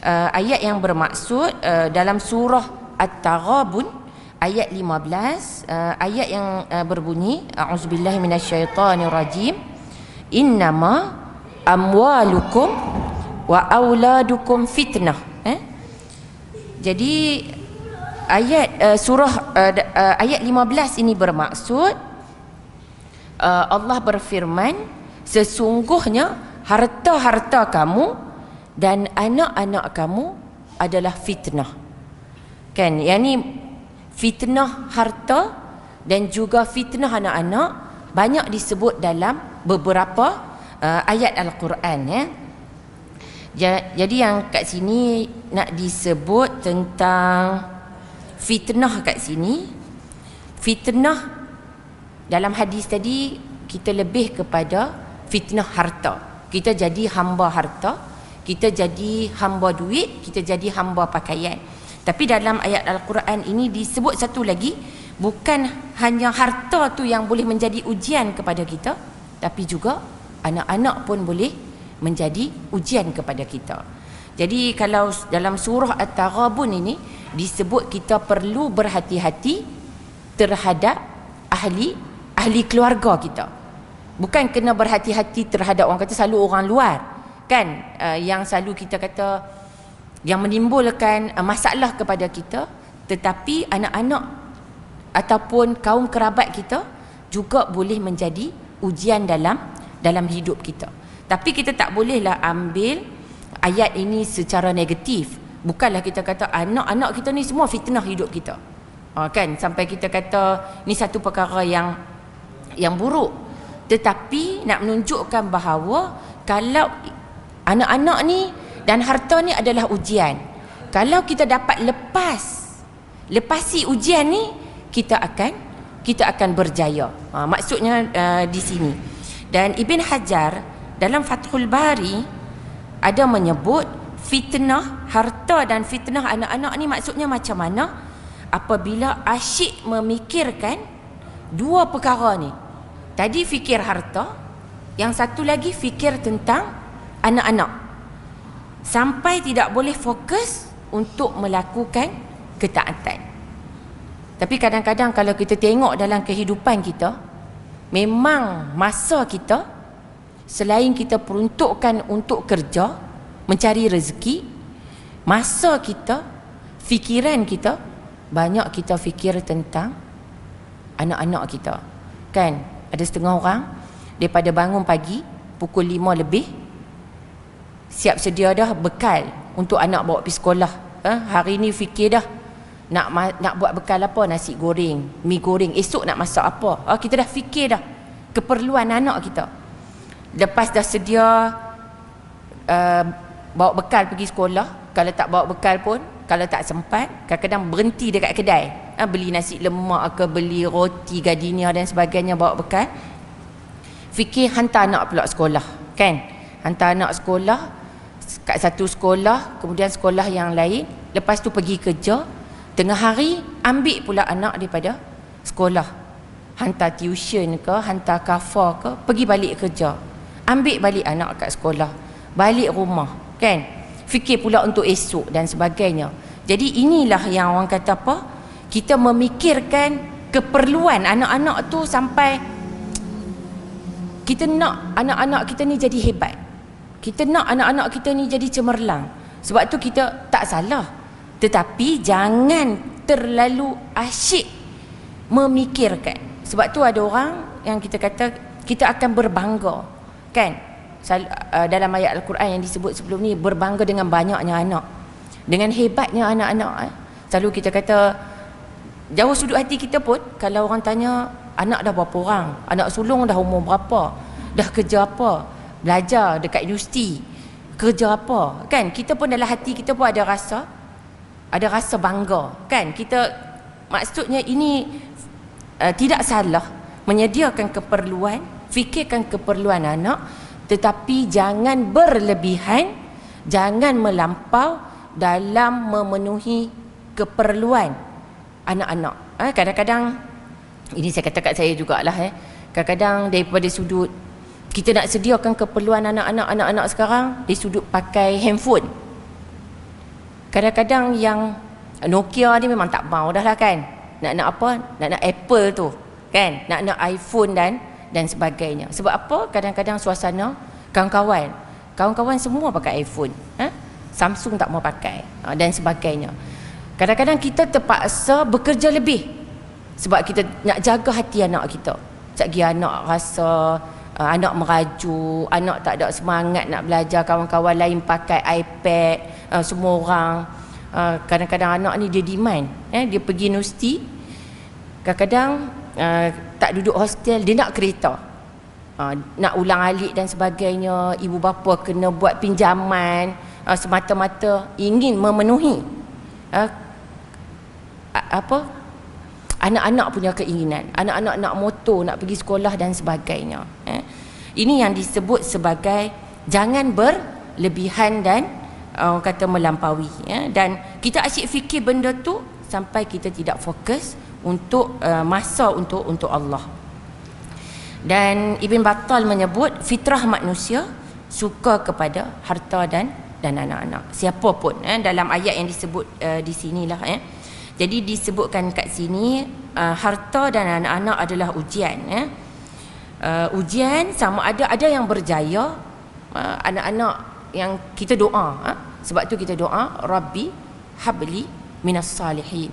ayat yang bermaksud dalam surah At-Taghabun ayat 15, ayat yang berbunyi, a'udzubillahi minasyaitonirrajim, innama amwalukum wa auladukum fitnah. Jadi ayat ayat 15 ini bermaksud Allah berfirman, sesungguhnya harta-harta kamu dan anak-anak kamu adalah fitnah. Kan, yang ni fitnah harta dan juga fitnah anak-anak banyak disebut dalam beberapa ayat Al-Quran. Jadi yang kat sini nak disebut tentang fitnah kat sini. Fitnah dalam hadis tadi kita lebih kepada fitnah harta. Kita jadi hamba harta, kita jadi hamba duit, kita jadi hamba pakaian. Tapi dalam ayat Al-Quran ini disebut satu lagi, bukan hanya harta tu yang boleh menjadi ujian kepada kita, tapi juga anak-anak pun boleh menjadi ujian kepada kita. Jadi kalau dalam surah At-Taghabun ini disebut kita perlu berhati-hati terhadap ahli keluarga kita. Bukan kena berhati-hati terhadap orang kata selalu orang luar, kan, yang selalu kita kata yang menimbulkan masalah kepada kita, tetapi anak-anak ataupun kaum kerabat kita juga boleh menjadi ujian dalam hidup kita. Tapi kita tak bolehlah ambil ayat ini secara negatif. Bukanlah kita kata anak-anak kita ni semua fitnah hidup kita, kan, sampai kita kata ni satu perkara yang buruk. Tetapi nak menunjukkan bahawa kalau anak-anak ni dan harta ni adalah ujian, kalau kita dapat lepasi ujian ni, kita akan berjaya. Maksudnya di sini. Dan Ibn Hajar dalam Fathul Bari ada menyebut fitnah harta dan fitnah anak-anak ni maksudnya macam mana? Apabila asyik memikirkan dua perkara ni. Tadi fikir harta, yang satu lagi fikir tentang anak-anak, sampai tidak boleh fokus untuk melakukan ketaatan. Tapi kadang-kadang kalau kita tengok dalam kehidupan kita, memang masa kita selain kita peruntukkan untuk kerja, mencari rezeki, masa kita, fikiran kita, banyak kita fikir tentang anak-anak kita. Kan, ada setengah orang daripada bangun pagi pukul 5 lebih, siap sedia dah bekal untuk anak bawa pergi sekolah. Hari ni fikir dah nak buat bekal apa, nasi goreng, mi goreng, esok nak masak apa. Kita dah fikir dah keperluan anak kita. Lepas dah sedia bawa bekal pergi sekolah, kalau tak bawa bekal pun kalau tak sempat, kadang-kadang berhenti dekat kedai, beli nasi lemak ke, beli roti gardenia dan sebagainya, bawa bekal. Fikir hantar anak pula sekolah, kan? Hantar anak sekolah, kat satu sekolah, kemudian sekolah yang lain, lepas tu pergi kerja, tengah hari ambil pula anak daripada sekolah, hantar tuition ke, hantar kafar ke, pergi balik kerja, ambil balik anak kat sekolah, balik rumah, kan? Fikir pula untuk esok dan sebagainya. Jadi inilah yang orang kata apa, kita memikirkan keperluan anak-anak tu sampai kita nak anak-anak kita ni jadi hebat, kita nak anak-anak kita ni jadi cemerlang. Sebab tu kita tak salah, tetapi jangan terlalu asyik memikirkan. Sebab tu ada orang yang kita kata kita akan berbangga, kan? Dalam ayat Al-Quran yang disebut sebelum ni, berbangga dengan banyaknya anak, dengan hebatnya anak-anak. Selalu kita kata, jauh sudut hati kita pun, kalau orang tanya anak dah berapa orang, anak sulung dah umur berapa, dah kerja apa, belajar dekat universiti, kerja apa, kan? Kita pun dalam hati kita pun ada rasa bangga, kan? Kita, maksudnya ini tidak salah menyediakan keperluan, fikirkan keperluan anak, tetapi jangan berlebihan, jangan melampau dalam memenuhi keperluan anak-anak. Kadang-kadang, ini saya kata kat saya jugalah, kadang-kadang daripada sudut kita nak sediakan keperluan anak-anak sekarang, dari sudut pakai handphone. Kadang-kadang yang Nokia ni memang tak mau dah lah, kan? Nak apa? Nak Apple tu, kan? Nak iPhone dan sebagainya. Sebab apa? Kadang-kadang suasana kawan-kawan semua pakai iPhone, Samsung tak mau pakai, dan sebagainya. Kadang-kadang kita terpaksa bekerja lebih sebab kita nak jaga hati anak kita. Sekali anak rasa anak merajuk, anak tak ada semangat nak belajar, kawan-kawan lain pakai iPad, semua orang, kadang-kadang anak ni dia demand, dia pergi universiti, kadang-kadang tak duduk hostel, dia nak kereta, nak ulang alik dan sebagainya. Ibu bapa kena buat pinjaman, semata-mata ingin memenuhi anak-anak punya keinginan. Anak-anak nak motor, nak pergi sekolah dan sebagainya. Ini yang disebut sebagai jangan berlebihan dan orang kata melampaui, dan kita asyik fikir benda tu sampai kita tidak fokus untuk masa untuk Allah. Dan Ibn Battal menyebut fitrah manusia suka kepada harta dan anak-anak, siapa pun, dalam ayat yang disebut di sinilah. Jadi disebutkan kat sini, harta dan anak-anak adalah ujian. Ujian sama ada yang berjaya, anak-anak yang kita doa, sebab tu kita doa, Rabbi habli minas salihin,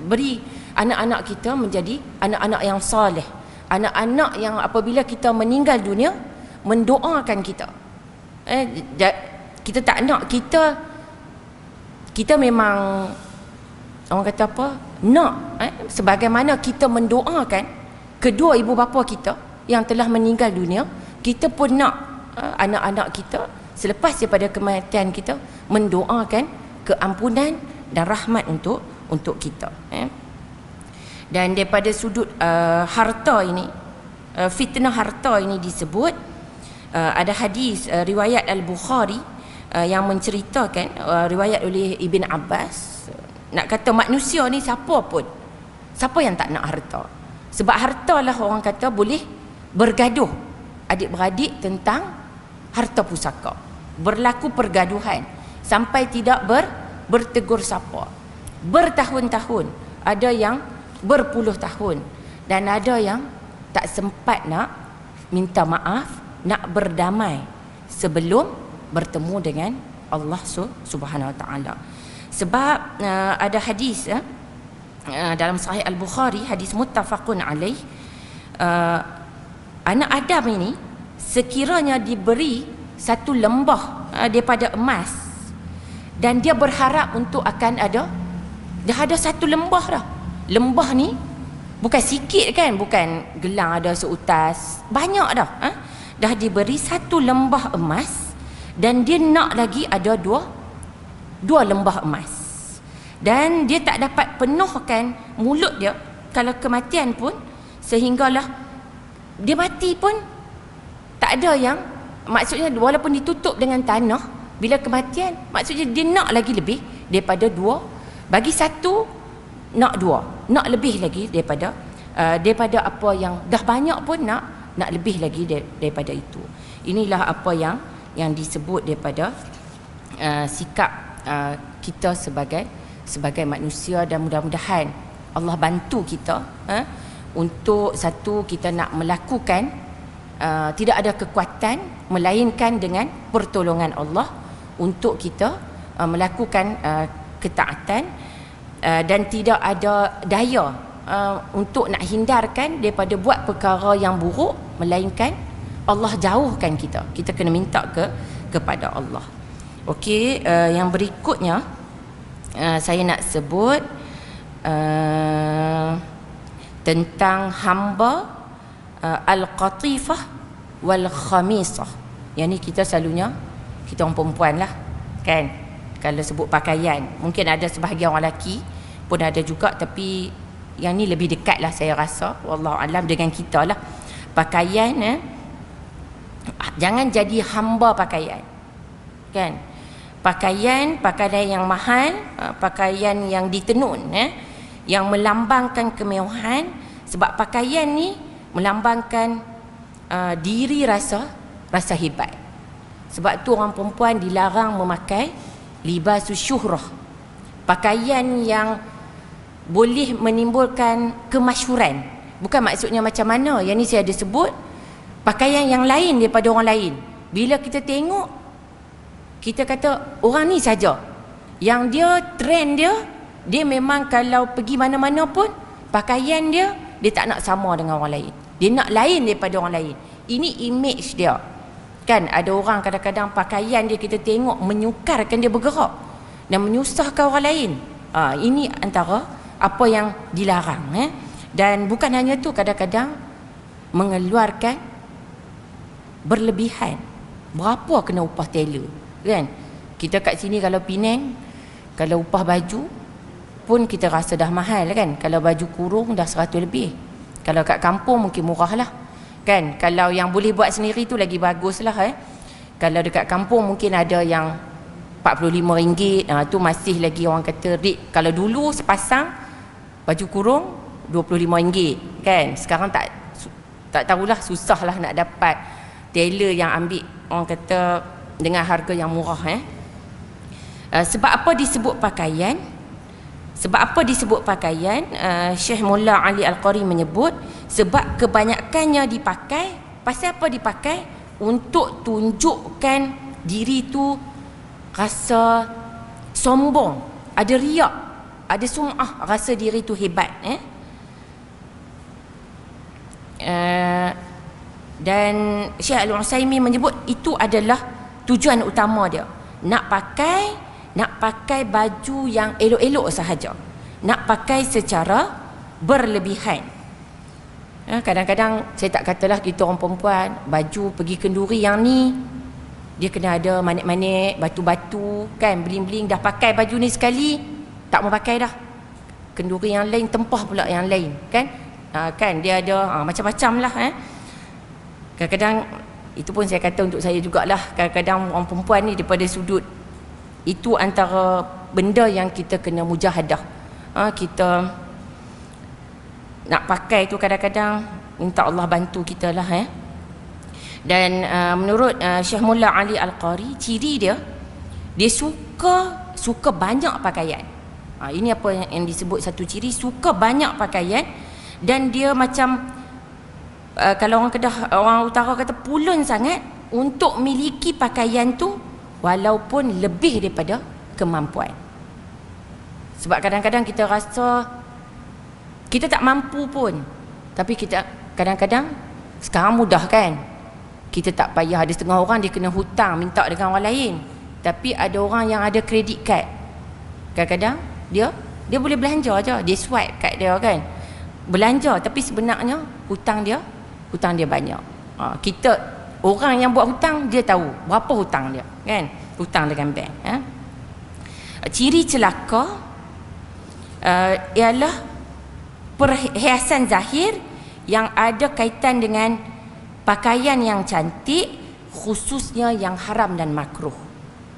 beri anak-anak kita menjadi anak-anak yang saleh, anak-anak yang apabila kita meninggal dunia mendoakan kita. Kita tak nak, kita memang orang kata apa, nak sebagaimana kita mendoakan kedua ibu bapa kita yang telah meninggal dunia, kita pun nak anak-anak kita selepas daripada kematian kita mendoakan keampunan dan rahmat untuk kita. Dan daripada sudut harta ini, fitnah harta ini disebut, ada hadis riwayat Al-Bukhari yang menceritakan, riwayat oleh Ibn Abbas, nak kata manusia ni siapa yang tak nak harta. Sebab harta lah orang kata boleh bergaduh adik-beradik tentang harta pusaka, berlaku pergaduhan sampai tidak bertegur sapa, bertahun-tahun, ada yang berpuluh tahun, dan ada yang tak sempat nak minta maaf, nak berdamai sebelum bertemu dengan Allah Subhanahu Wa Taala. Sebab ada hadis dalam Sahih Al-Bukhari, hadis muttafaqun alaih, anak Adam ini sekiranya diberi satu lembah daripada emas, dan dia berharap untuk akan dah ada satu lembah dah. Lembah ni bukan sikit, kan, bukan gelang ada seutas, banyak dah. Dah diberi satu lembah emas, dan dia nak lagi ada dua lembah emas. dan dia tak dapat penuhkan mulut dia kalau kematian pun, sehinggalah dia mati pun tak ada yang, maksudnya walaupun ditutup dengan tanah, bila kematian maksudnya dia nak lagi lebih daripada dua, bagi satu nak dua, nak lebih lagi daripada apa yang dah banyak pun nak lebih lagi daripada itu. Inilah apa yang disebut daripada sikap kita sebagai manusia, dan mudah-mudahan Allah bantu kita untuk satu, kita nak melakukan tidak ada kekuatan melainkan dengan pertolongan Allah untuk kita melakukan ketaatan, dan tidak ada daya untuk nak hindarkan daripada buat perkara yang buruk, melainkan Allah jauhkan kita. Kita kena minta kepada Allah. Okey, yang berikutnya saya nak sebut tentang hamba al-qatifah wal khamisah. Yang ni kita selalunya, kita orang perempuan lah kan, kalau sebut pakaian, mungkin ada sebahagian orang lelaki pun ada juga, tapi yang ni lebih dekat lah saya rasa, wallahu alam, dengan kita lah. Pakaian jangan jadi hamba pakaian kan. Pakaian yang mahal, pakaian yang ditenun, yang melambangkan kemewahan. Sebab pakaian ni melambangkan diri, rasa hebat. Sebab tu orang perempuan dilarang memakai libasus syuhrah, pakaian yang boleh menimbulkan kemasyhuran. Bukan maksudnya macam mana, yang ni saya ada sebut pakaian yang lain daripada orang lain. Bila kita tengok, kita kata orang ni saja yang dia trend dia memang kalau pergi mana-mana pun pakaian dia tak nak sama dengan orang lain, dia nak lain daripada orang lain. Ini image dia kan. Ada orang kadang-kadang pakaian dia kita tengok menyukarkan dia bergerak dan menyusahkan orang lain. Ini antara apa yang dilarang. Dan bukan hanya tu, kadang-kadang mengeluarkan berlebihan. Berapa kena upah tailor kan? Kita kat sini kalau Penang, kalau upah baju pun kita rasa dah mahal kan. Kalau baju kurung dah 100 lebih. Kalau kat kampung mungkin murah lah kan. Kalau yang boleh buat sendiri tu lagi bagus lah. Kalau dekat kampung mungkin ada yang RM45, tu masih lagi orang kata rate. Kalau dulu sepasang baju kurung RM25 kan. Sekarang tak tahulah, susah lah nak dapat tailor yang ambil orang kata dengan harga yang murah. Sebab apa disebut pakaian? Syekh Mullah Ali Al-Qari menyebut sebab kebanyakannya dipakai, pasal apa dipakai? Untuk tunjukkan diri tu rasa sombong, ada riak, ada sum'ah, rasa diri tu hebat. Dan Syekh Al-Utsaimin menyebut itu adalah tujuan utama dia. Nak pakai baju yang elok-elok sahaja, nak pakai secara berlebihan. Kadang-kadang saya tak katalah kita orang perempuan baju pergi kenduri yang ni dia kena ada manik-manik, batu-batu kan, bling-bling. Dah pakai baju ni sekali tak mau pakai dah, kenduri yang lain tempah pula yang lain kan. Kan dia ada macam-macam lah. Kadang-kadang itu pun saya kata untuk saya jugalah, kadang-kadang orang perempuan ni daripada sudut itu antara benda yang kita kena mujahadah. Kita nak pakai tu kadang-kadang minta Allah bantu kita lah. Dan menurut Syekh Mullah Ali Al-Qari, ciri dia suka banyak pakaian. Ini apa yang disebut satu ciri, suka banyak pakaian. Dan dia macam kalau orang Kedah, orang utara kata pulun sangat untuk miliki pakaian tu walaupun lebih daripada kemampuan. Sebab kadang-kadang kita rasa kita tak mampu pun, tapi kita kadang-kadang sekarang mudah kan, kita tak payah, ada setengah orang dia kena hutang minta dengan orang lain, tapi ada orang yang ada kredit kad, kadang-kadang dia boleh belanja je, dia swipe kad dia kan, belanja, tapi sebenarnya hutang dia banyak. Kita orang yang buat hutang dia tahu berapa hutang dia kan, hutang dengan bank. Ciri celaka ialah perhiasan zahir yang ada kaitan dengan pakaian yang cantik, khususnya yang haram dan makruh.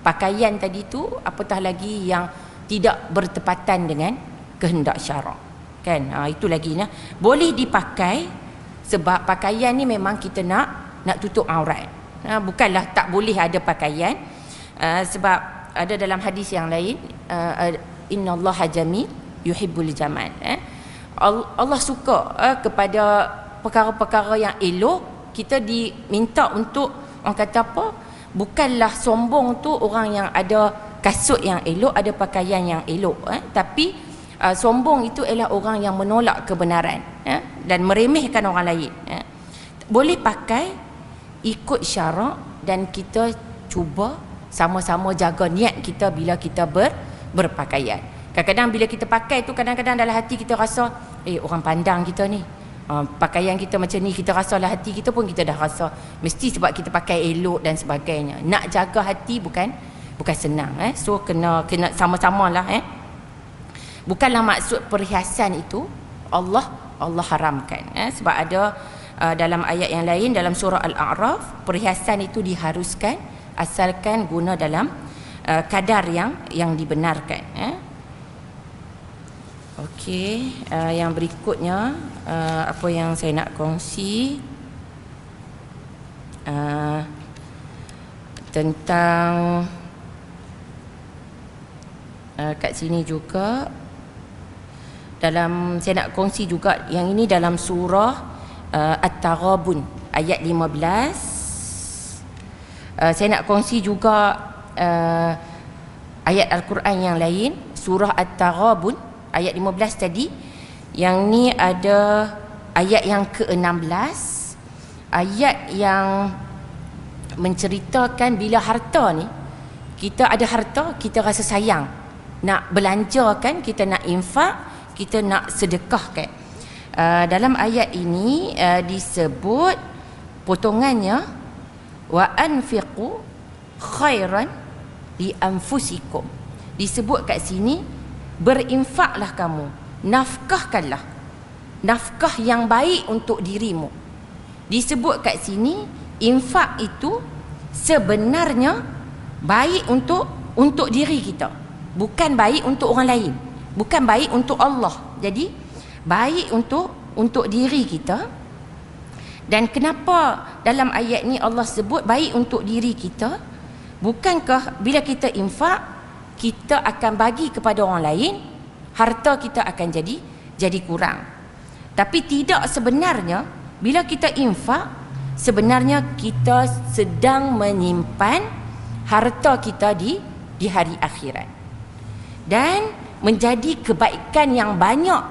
Pakaian tadi tu apatah lagi yang tidak bertepatan dengan kehendak syarak, kan? Itu lagi nah. Boleh dipakai sebab pakaian ni memang kita nak tutup aurat. Bukanlah tak boleh ada pakaian, sebab ada dalam hadis yang lain, innallaha jamil yuhibbul jamal. Allah suka kepada perkara-perkara yang elok. Kita diminta untuk, orang kata apa, bukanlah sombong tu orang yang ada kasut yang elok, ada pakaian yang elok, tapi sombong itu ialah orang yang menolak kebenaran dan meremehkan orang lain. Boleh pakai ikut syarak, dan kita cuba sama-sama jaga niat kita bila kita berpakaian. Kadang-kadang bila kita pakai tu, kadang-kadang dalam hati kita rasa orang pandang kita ni, pakaian kita macam ni, kita rasa lah hati kita pun kita dah rasa mesti sebab kita pakai elok dan sebagainya. Nak jaga hati bukan senang. So kena sama-sama lah. Bukanlah maksud perhiasan itu Allah haramkan. Sebab ada dalam ayat yang lain dalam surah Al-A'raf, perhiasan itu diharuskan asalkan guna dalam kadar yang dibenarkan. Okey, yang berikutnya apa yang saya nak kongsi tentang kat sini juga, saya nak kongsi juga yang ini dalam surah At-Taghabun ayat 15. Saya nak kongsi juga ayat Al-Quran yang lain, surah At-Taghabun ayat 15 tadi. Yang ni ada ayat yang ke-16, ayat yang menceritakan bila harta ni, kita ada harta, kita rasa sayang, nak belanjakan, kita nak infak, kita nak sedekahkan. Dalam ayat ini disebut potongannya, wa anfiqu khairan li anfusikum. Disebut kat sini, berinfaklah kamu, nafkahkanlah, nafkah yang baik untuk dirimu. Disebut kat sini, infak itu sebenarnya baik untuk diri kita, bukan baik untuk orang lain, bukan baik untuk Allah. Jadi baik untuk diri kita. Dan kenapa dalam ayat ni Allah sebut baik untuk diri kita? Bukankah bila kita infak, kita akan bagi kepada orang lain, harta kita akan jadi kurang? Tapi tidak, sebenarnya bila kita infak, sebenarnya kita sedang menyimpan harta kita di hari akhirat, dan menjadi kebaikan yang banyak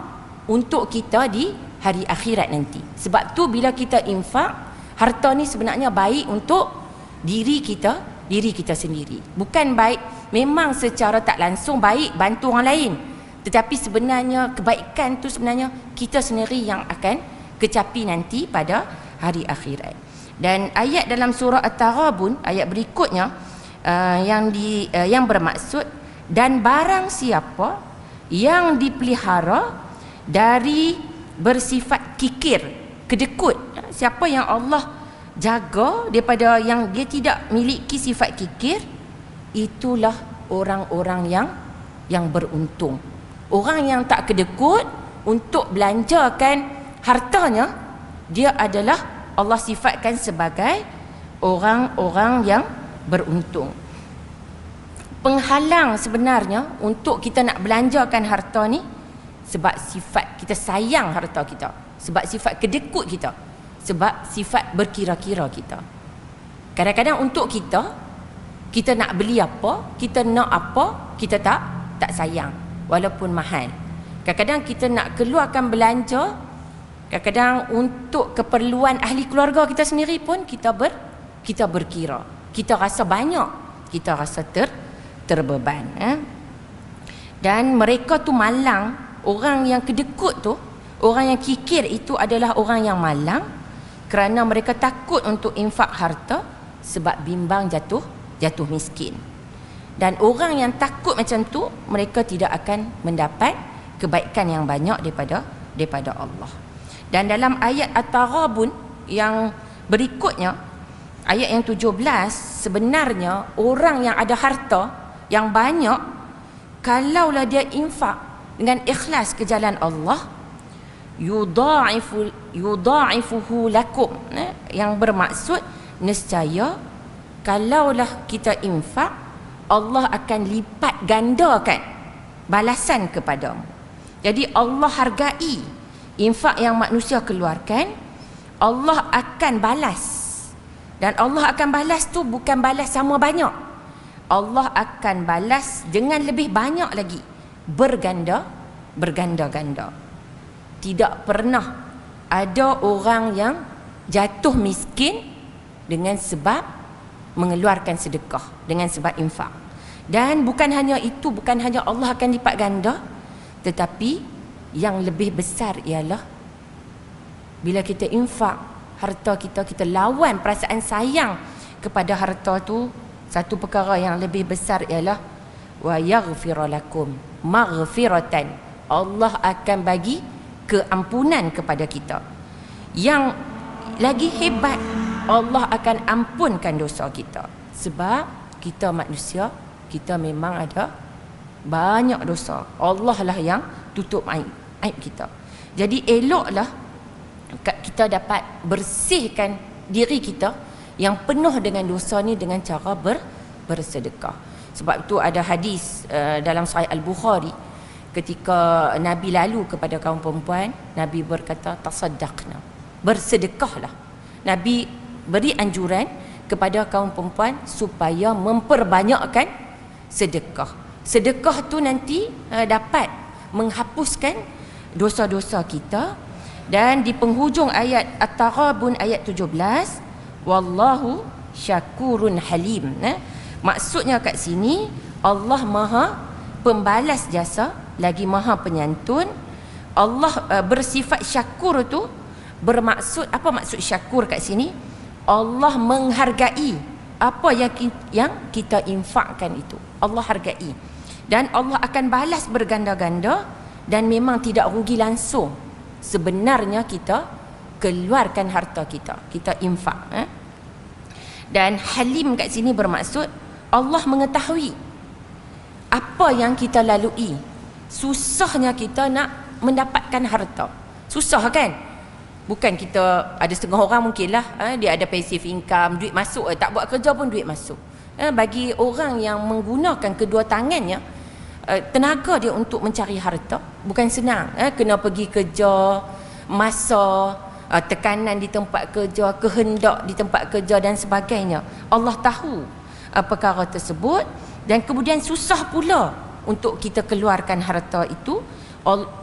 untuk kita di hari akhirat nanti. Sebab tu bila kita infak, harta ni sebenarnya baik untuk diri kita sendiri. Bukan baik, memang secara tak langsung baik bantu orang lain, tetapi sebenarnya kebaikan tu sebenarnya kita sendiri yang akan kecapi nanti pada hari akhirat. Dan ayat dalam surah At-Taghabun ayat berikutnya yang bermaksud, dan barang siapa yang dipelihara dari bersifat kikir, kedekut, siapa yang Allah jaga daripada yang dia tidak miliki sifat kikir, itulah orang-orang yang beruntung. Orang yang tak kedekut untuk belanjakan hartanya, dia adalah Allah sifatkan sebagai orang-orang yang beruntung. Penghalang sebenarnya untuk kita nak belanjakan harta ni sebab sifat kita sayang harta kita, sebab sifat kedekut kita, sebab sifat berkira-kira kita. Kadang-kadang untuk kita nak beli apa, kita nak apa, kita tak sayang walaupun mahal. Kadang-kadang kita nak keluarkan belanja, kadang-kadang untuk keperluan ahli keluarga kita sendiri pun kita berkira, kita rasa banyak, kita rasa terbeban. Dan mereka tu malang. Orang yang kedekut tu, orang yang kikir itu adalah orang yang malang, kerana mereka takut untuk infak harta sebab bimbang jatuh miskin. Dan orang yang takut macam tu, mereka tidak akan mendapat kebaikan yang banyak daripada Allah. Dan dalam ayat At-Taghabun yang berikutnya, ayat yang 17, sebenarnya orang yang ada harta yang banyak, kalaulah dia infak dengan ikhlas ke jalan Allah, yudha'ifuhu lakum, yang bermaksud nescaya kalaulah kita infak, Allah akan lipat gandakan balasan kepadamu. Jadi Allah hargai infak yang manusia keluarkan, Allah akan balas. Dan Allah akan balas tu bukan balas sama banyak, Allah akan balas dengan lebih banyak lagi, berganda-ganda. Tidak pernah ada orang yang jatuh miskin dengan sebab mengeluarkan sedekah, dengan sebab infak. Dan bukan hanya itu, bukan hanya Allah akan lipat ganda, tetapi yang lebih besar ialah bila kita infak harta kita, kita lawan perasaan sayang kepada harta tu, satu perkara yang lebih besar ialah wa yaghfir lakum maghfiratan, Allah akan bagi keampunan kepada kita. Yang lagi hebat, Allah akan ampunkan dosa kita. Sebab kita manusia, kita memang ada banyak dosa. Allah lah yang tutup aib kita. Jadi eloklah kita dapat bersihkan diri kita yang penuh dengan dosa ni dengan cara bersedekah. Sebab itu ada hadis dalam Sahih Al-Bukhari, ketika Nabi lalu kepada kaum perempuan, Nabi berkata tasaddaqna, bersedekahlah. Nabi beri anjuran kepada kaum perempuan supaya memperbanyakkan sedekah. Sedekah tu nanti dapat menghapuskan dosa-dosa kita. Dan di penghujung ayat At-Taghabun ayat 17, wallahu syakurun halim. Maksudnya kat sini Allah Maha pembalas jasa lagi Maha penyantun. Allah bersifat syakur tu bermaksud, apa maksud syakur kat sini? Allah menghargai apa yang kita infakkan itu. Allah hargai. Dan Allah akan balas berganda-ganda, dan memang tidak rugi langsung sebenarnya kita keluarkan harta kita, kita infak. Dan halim kat sini bermaksud Allah mengetahui apa yang kita lalui. Susahnya kita nak mendapatkan harta, susah kan? Bukan kita, ada setengah orang mungkinlah dia ada passive income, duit masuk, tak buat kerja pun duit masuk. Bagi orang yang menggunakan kedua tangannya, tenaga dia untuk mencari harta bukan senang. Kena pergi kerja, masa, tekanan di tempat kerja, kehendak di tempat kerja dan sebagainya. Allah tahu perkara tersebut, dan kemudian susah pula untuk kita keluarkan harta itu.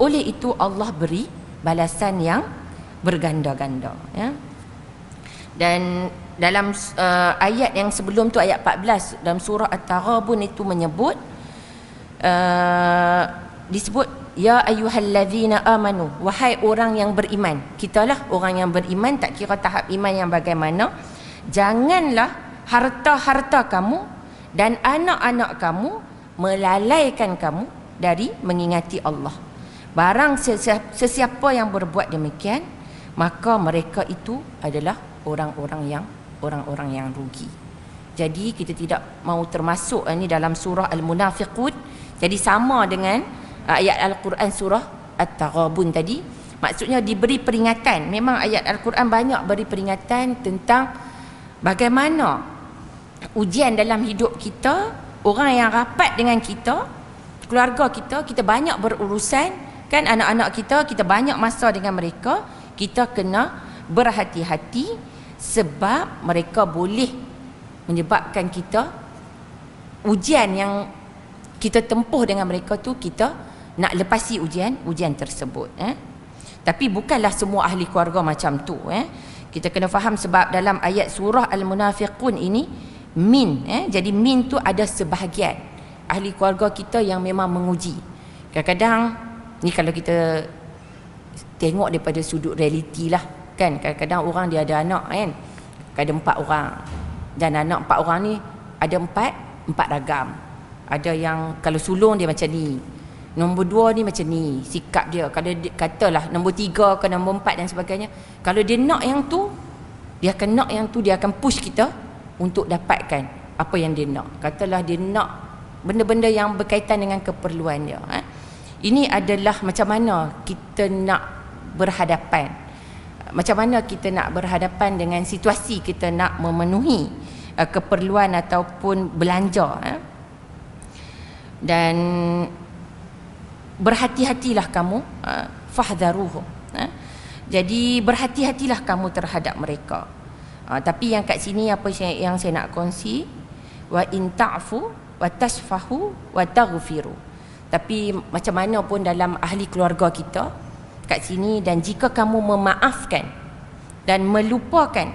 Oleh itu Allah beri balasan yang berganda-ganda, ya. Dan dalam ayat yang sebelum tu, ayat 14 dalam surah At-Taghabun itu menyebut, disebut ya ayyuhallazina amanu, wahai orang yang beriman. Kitalah orang yang beriman, tak kira tahap iman yang bagaimana. Janganlah harta-harta kamu dan anak-anak kamu melalaikan kamu dari mengingati Allah. Barang sesiapa yang berbuat demikian, maka mereka itu adalah orang-orang yang rugi. Jadi kita tidak mau termasuk ini dalam surah Al-Munafiqun. Jadi sama dengan ayat Al-Quran surah At-Taghabun tadi. Maksudnya diberi peringatan. Memang ayat Al-Quran banyak beri peringatan tentang bagaimana ujian dalam hidup kita, orang yang rapat dengan kita, keluarga kita, kita banyak berurusan, kan, anak-anak kita banyak masa dengan mereka. Kita kena berhati-hati sebab mereka boleh menyebabkan kita, ujian yang kita tempuh dengan mereka tu, kita nak lepasi ujian tersebut. Tapi bukanlah semua ahli keluarga macam tu. Kita kena faham, sebab dalam ayat surah Al-Munafiqun ini min, jadi min tu ada sebahagian ahli keluarga kita yang memang menguji. Kadang-kadang ni kalau kita tengok daripada sudut realiti lah, kan, kadang-kadang orang dia ada anak, kan, ada 4 orang, dan anak 4 orang ni ada empat ragam. Ada yang kalau sulung dia macam ni, Nombor 2 ni macam ni sikap dia. Kalau dia, katalah nombor 3 ke nombor 4 dan sebagainya, kalau dia nak yang tu, dia akan nak yang tu, dia akan push kita untuk dapatkan apa yang dia nak. Katalah dia nak benda-benda yang berkaitan dengan keperluan dia. Ini adalah macam mana kita nak berhadapan. Macam mana kita nak berhadapan dengan situasi kita nak memenuhi keperluan ataupun belanja. Dan berhati-hatilah kamu, fahdharuhum. Jadi berhati-hatilah kamu terhadap mereka. Tapi yang kat sini apa yang saya nak kongsi, wa in ta'fu wa tasfahu wa taghfiru. Tapi macam mana pun dalam ahli keluarga kita kat sini, dan jika kamu memaafkan dan melupakan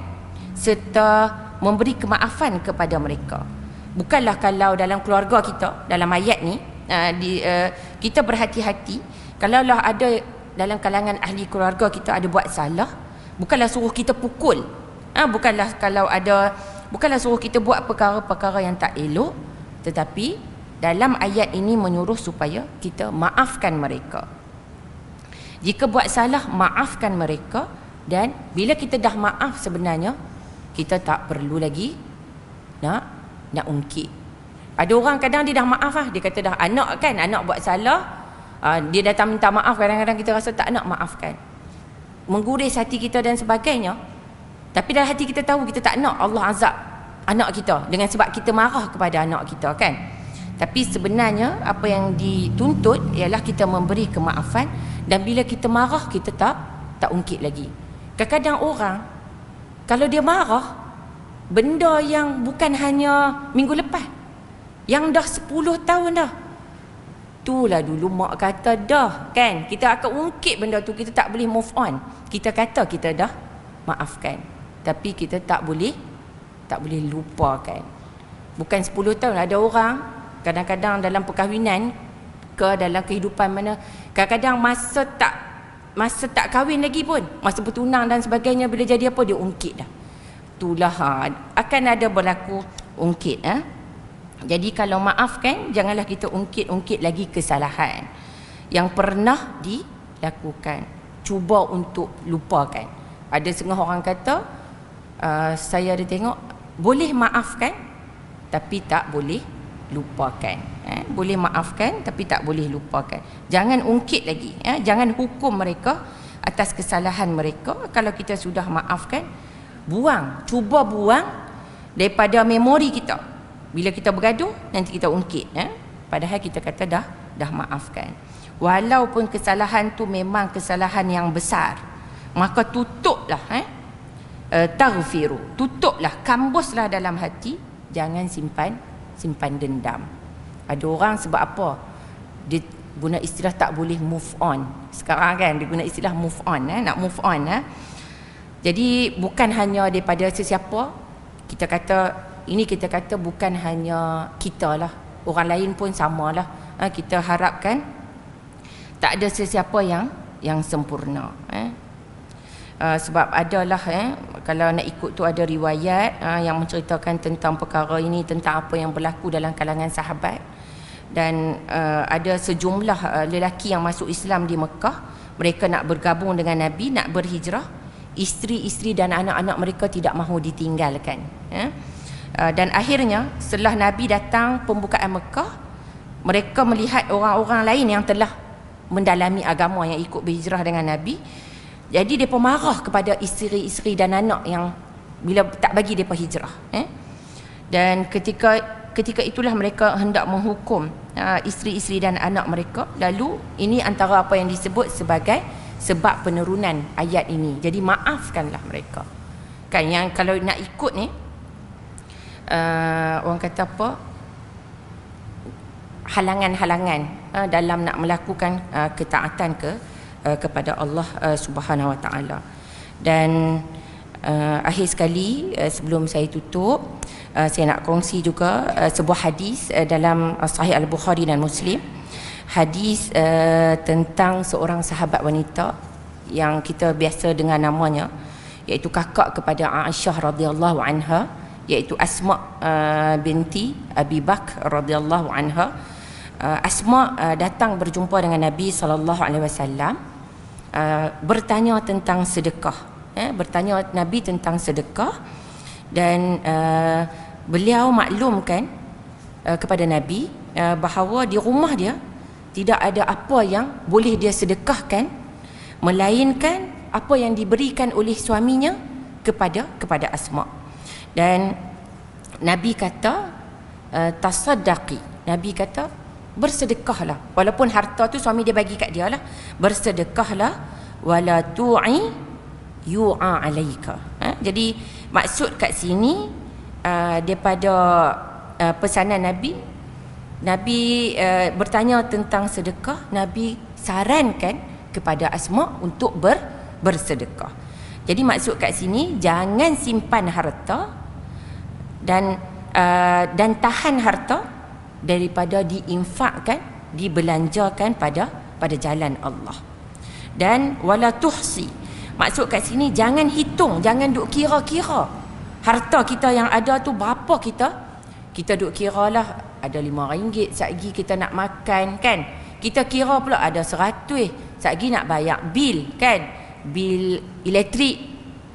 serta memberi kemaafan kepada mereka. Bukanlah kalau dalam keluarga kita, dalam ayat ni kita berhati-hati, kalaulah ada dalam kalangan ahli keluarga kita ada buat salah, bukanlah suruh kita pukul, bukanlah suruh kita buat perkara-perkara yang tak elok, tetapi dalam ayat ini menyuruh supaya kita maafkan mereka. Jika buat salah, maafkan mereka. Dan bila kita dah maaf, sebenarnya kita tak perlu lagi nak ungkit. Ada orang kadang dia dah maaf dia kata dah anak buat salah, dia datang minta maaf, kadang-kadang kita rasa tak nak maafkan, mengguris hati kita dan sebagainya. Tapi dalam hati kita tahu kita tak nak Allah azab anak kita dengan sebab kita marah kepada anak kita, kan. Tapi sebenarnya apa yang dituntut ialah kita memberi kemaafan, dan bila kita marah kita tak ungkit lagi. Kadang-kadang orang kalau dia marah benda yang bukan hanya minggu lepas, yang dah 10 tahun dah, itulah dulu mak kata dah, kan. Kita akan ungkit benda tu, kita tak boleh move on. Kita kata kita dah maafkan, tapi kita tak boleh lupakan. Bukan 10 tahun. Ada orang kadang-kadang dalam perkahwinan ke dalam kehidupan mana, kadang-kadang masa tak kahwin lagi pun, masa bertunang dan sebagainya, bila jadi apa dia ungkit dah. Itulah akan ada berlaku ungkit. Jadi kalau maafkan, janganlah kita ungkit lagi kesalahan yang pernah dilakukan. Cuba untuk lupakan. Ada setengah orang kata, saya ada tengok, boleh maafkan tapi tak boleh lupakan. Boleh maafkan tapi tak boleh lupakan. Jangan ungkit lagi. Jangan hukum mereka atas kesalahan mereka. Kalau kita sudah maafkan, buang. Cuba buang daripada memori kita. Bila kita bergaduh, nanti kita ungkit. Padahal kita kata dah maafkan. Walaupun kesalahan tu memang kesalahan yang besar, maka tutuplah. Taghfiru. Tutuplah, kambuslah dalam hati. Jangan simpan dendam. Ada orang sebab apa? Dia guna istilah tak boleh move on. Sekarang kan dia guna istilah move on, nak move on. Jadi bukan hanya daripada sesiapa. Kita kata bukan hanya kita lah, orang lain pun samalah. Kita harapkan tak ada sesiapa yang sempurna. Sebab adalah kalau nak ikut tu ada riwayat yang menceritakan tentang perkara ini, tentang apa yang berlaku dalam kalangan sahabat. Dan ada sejumlah lelaki yang masuk Islam di Mekah. Mereka nak bergabung dengan Nabi, nak berhijrah. Isteri-isteri dan anak-anak mereka tidak mahu ditinggalkan. Dan akhirnya setelah Nabi datang pembukaan Mekah, mereka melihat orang-orang lain yang telah mendalami agama yang ikut berhijrah dengan Nabi. Jadi mereka marah kepada isteri-isteri dan anak yang bila tak bagi mereka hijrah. Dan ketika itulah mereka hendak menghukum isteri-isteri dan anak mereka. Lalu ini antara apa yang disebut sebagai sebab penurunan ayat ini. Jadi maafkanlah mereka. Kan yang kalau nak ikut ni, orang kata apa, halangan-halangan dalam nak melakukan ketaatan kepada Allah Subhanahu Wa Taala. Dan akhir sekali sebelum saya tutup, saya nak kongsi juga sebuah hadis dalam Sahih Al-Bukhari dan Muslim. Hadis tentang seorang sahabat wanita yang kita biasa dengar namanya, iaitu kakak kepada Aisyah radhiyallahu anha, iaitu Asma binti Abi Bakr radhiyallahu anha. Asma datang berjumpa dengan Nabi SAW, bertanya tentang sedekah. Bertanya Nabi tentang sedekah, dan beliau maklumkan kepada Nabi bahawa di rumah dia tidak ada apa yang boleh dia sedekahkan melainkan apa yang diberikan oleh suaminya kepada Asma. Dan Nabi kata tasaddaqi, Nabi kata bersedekahlah, walaupun harta tu suami dia bagi kat dia lah, bersedekahlah, wala tu'i yu'a alaika. Jadi maksud kat sini daripada pesanan Nabi bertanya tentang sedekah, Nabi sarankan kepada Asma untuk bersedekah. Jadi maksud kat sini, jangan simpan harta dan tahan harta daripada diinfakkan, dibelanjakan pada jalan Allah. Dan wala tuhsi, maksud kat sini jangan hitung, jangan duk kira-kira harta kita yang ada tu berapa. Kita duk kira lah, ada RM5 satgi kita nak makan kan, kita kira pula ada RM100 satgi nak bayar bil kan, bil elektrik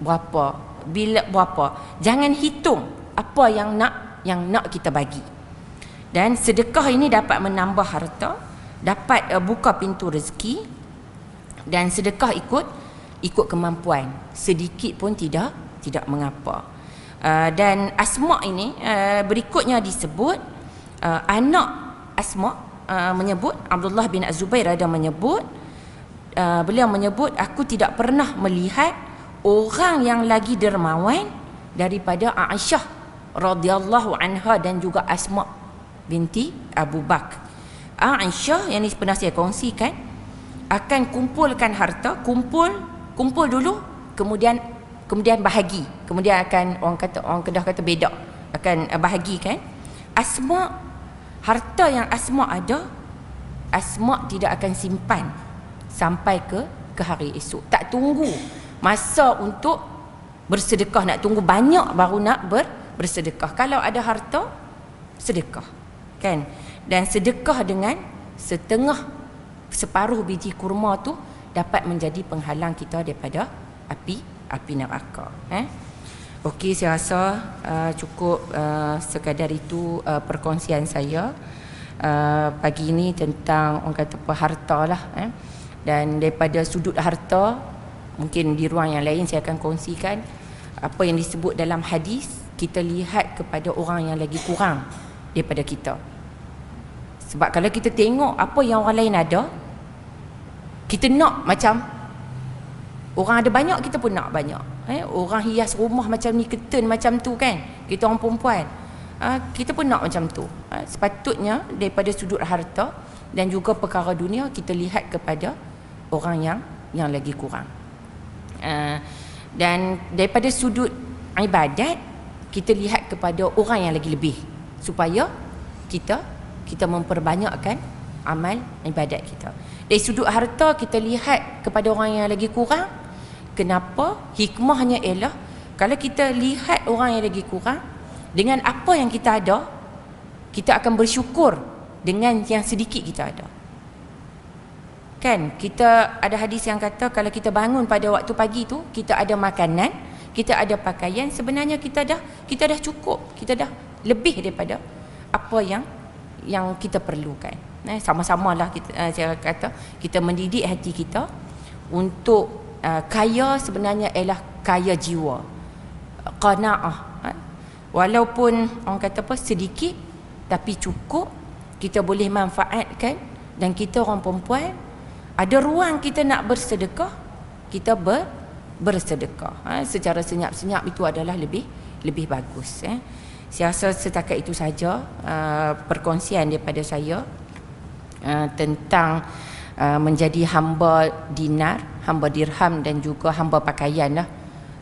berapa, bil berapa. Jangan hitung apa yang nak kita bagi. Dan sedekah ini dapat menambah harta, dapat buka pintu rezeki, dan sedekah ikut kemampuan, sedikit pun tidak mengapa. Dan Asma ini berikutnya disebut, anak Asma menyebut, Abdullah bin Az-Zubair ada menyebut, beliau menyebut, aku tidak pernah melihat orang yang lagi dermawan daripada Aisyah radhiyallahu anha dan juga Asma binti Abu Bakar. Aisyah yang ini pernah saya kongsikan, akan kumpulkan harta, kumpul dulu, kemudian bahagi, kemudian akan orang Kedah kata bedak, akan bahagikan. Asma, harta yang Asma ada, Asma tidak akan simpan sampai ke hari esok. Tak tunggu masa untuk bersedekah, nak tunggu banyak baru nak bersedekah. Kalau ada harta, sedekah kan. Dan sedekah dengan separuh biji kurma tu dapat menjadi penghalang kita daripada api neraka. Okey, saya rasa cukup sekadar itu perkongsian saya pagi ini tentang orang kata apa, harta lah. Dan daripada sudut harta, mungkin di ruang yang lain saya akan kongsikan apa yang disebut dalam hadis, kita lihat kepada orang yang lagi kurang daripada kita. Sebab kalau kita tengok apa yang orang lain ada, kita nak macam orang ada banyak, kita pun nak banyak. Orang hias rumah macam ni, curtain macam tu kan, kita orang perempuan, kita pun nak macam tu. Sepatutnya daripada sudut harta dan juga perkara dunia, kita lihat kepada orang yang lagi kurang. Dan daripada sudut ibadat, kita lihat kepada orang yang lagi lebih, supaya kita memperbanyakkan amal ibadat kita. Dari sudut harta, kita lihat kepada orang yang lagi kurang. Kenapa? Hikmahnya ialah, kalau kita lihat orang yang lagi kurang, dengan apa yang kita ada, kita akan bersyukur dengan yang sedikit kita ada. Kan, kita ada hadis yang kata, kalau kita bangun pada waktu pagi tu, kita ada makanan, kita ada pakaian, sebenarnya kita dah cukup, kita dah lebih daripada apa yang kita perlukan. Sama-samalah saya kata, kita mendidik hati kita untuk kaya sebenarnya ialah kaya jiwa, qanaah. Walaupun orang kata apa, sedikit tapi cukup, kita boleh manfaatkan. Dan kita orang perempuan, ada ruang kita nak bersedekah, kita bersedekah secara senyap-senyap, itu adalah lebih bagus. Saya rasa setakat itu saja perkongsian daripada saya tentang menjadi hamba dinar, hamba dirham dan juga hamba pakaian lah.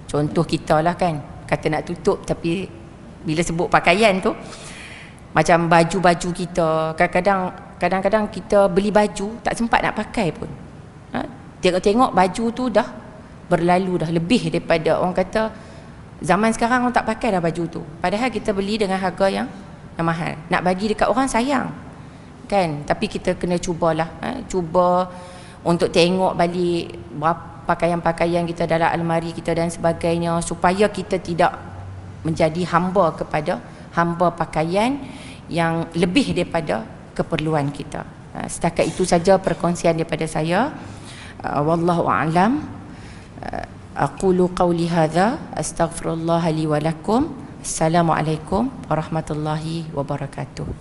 Contoh kita lah kan, kata nak tutup, tapi bila sebut pakaian tu, macam baju-baju kita, kadang-kadang kita beli baju tak sempat nak pakai pun. Tengok baju tu dah berlalu, dah lebih daripada, orang kata zaman sekarang orang tak pakai dah baju tu, padahal kita beli dengan harga yang mahal. Nak bagi dekat orang sayang, kan, tapi kita kena cubalah, cuba untuk tengok balik pakaian-pakaian kita dalam almari kita dan sebagainya, supaya kita tidak menjadi hamba kepada hamba pakaian yang lebih daripada keperluan kita. Setakat itu saja perkongsian daripada saya. Wallahu a'lam. Aqulu qawli hadza astaghfirullah li wa lakum. Assalamualaikum warahmatullahi wabarakatuh.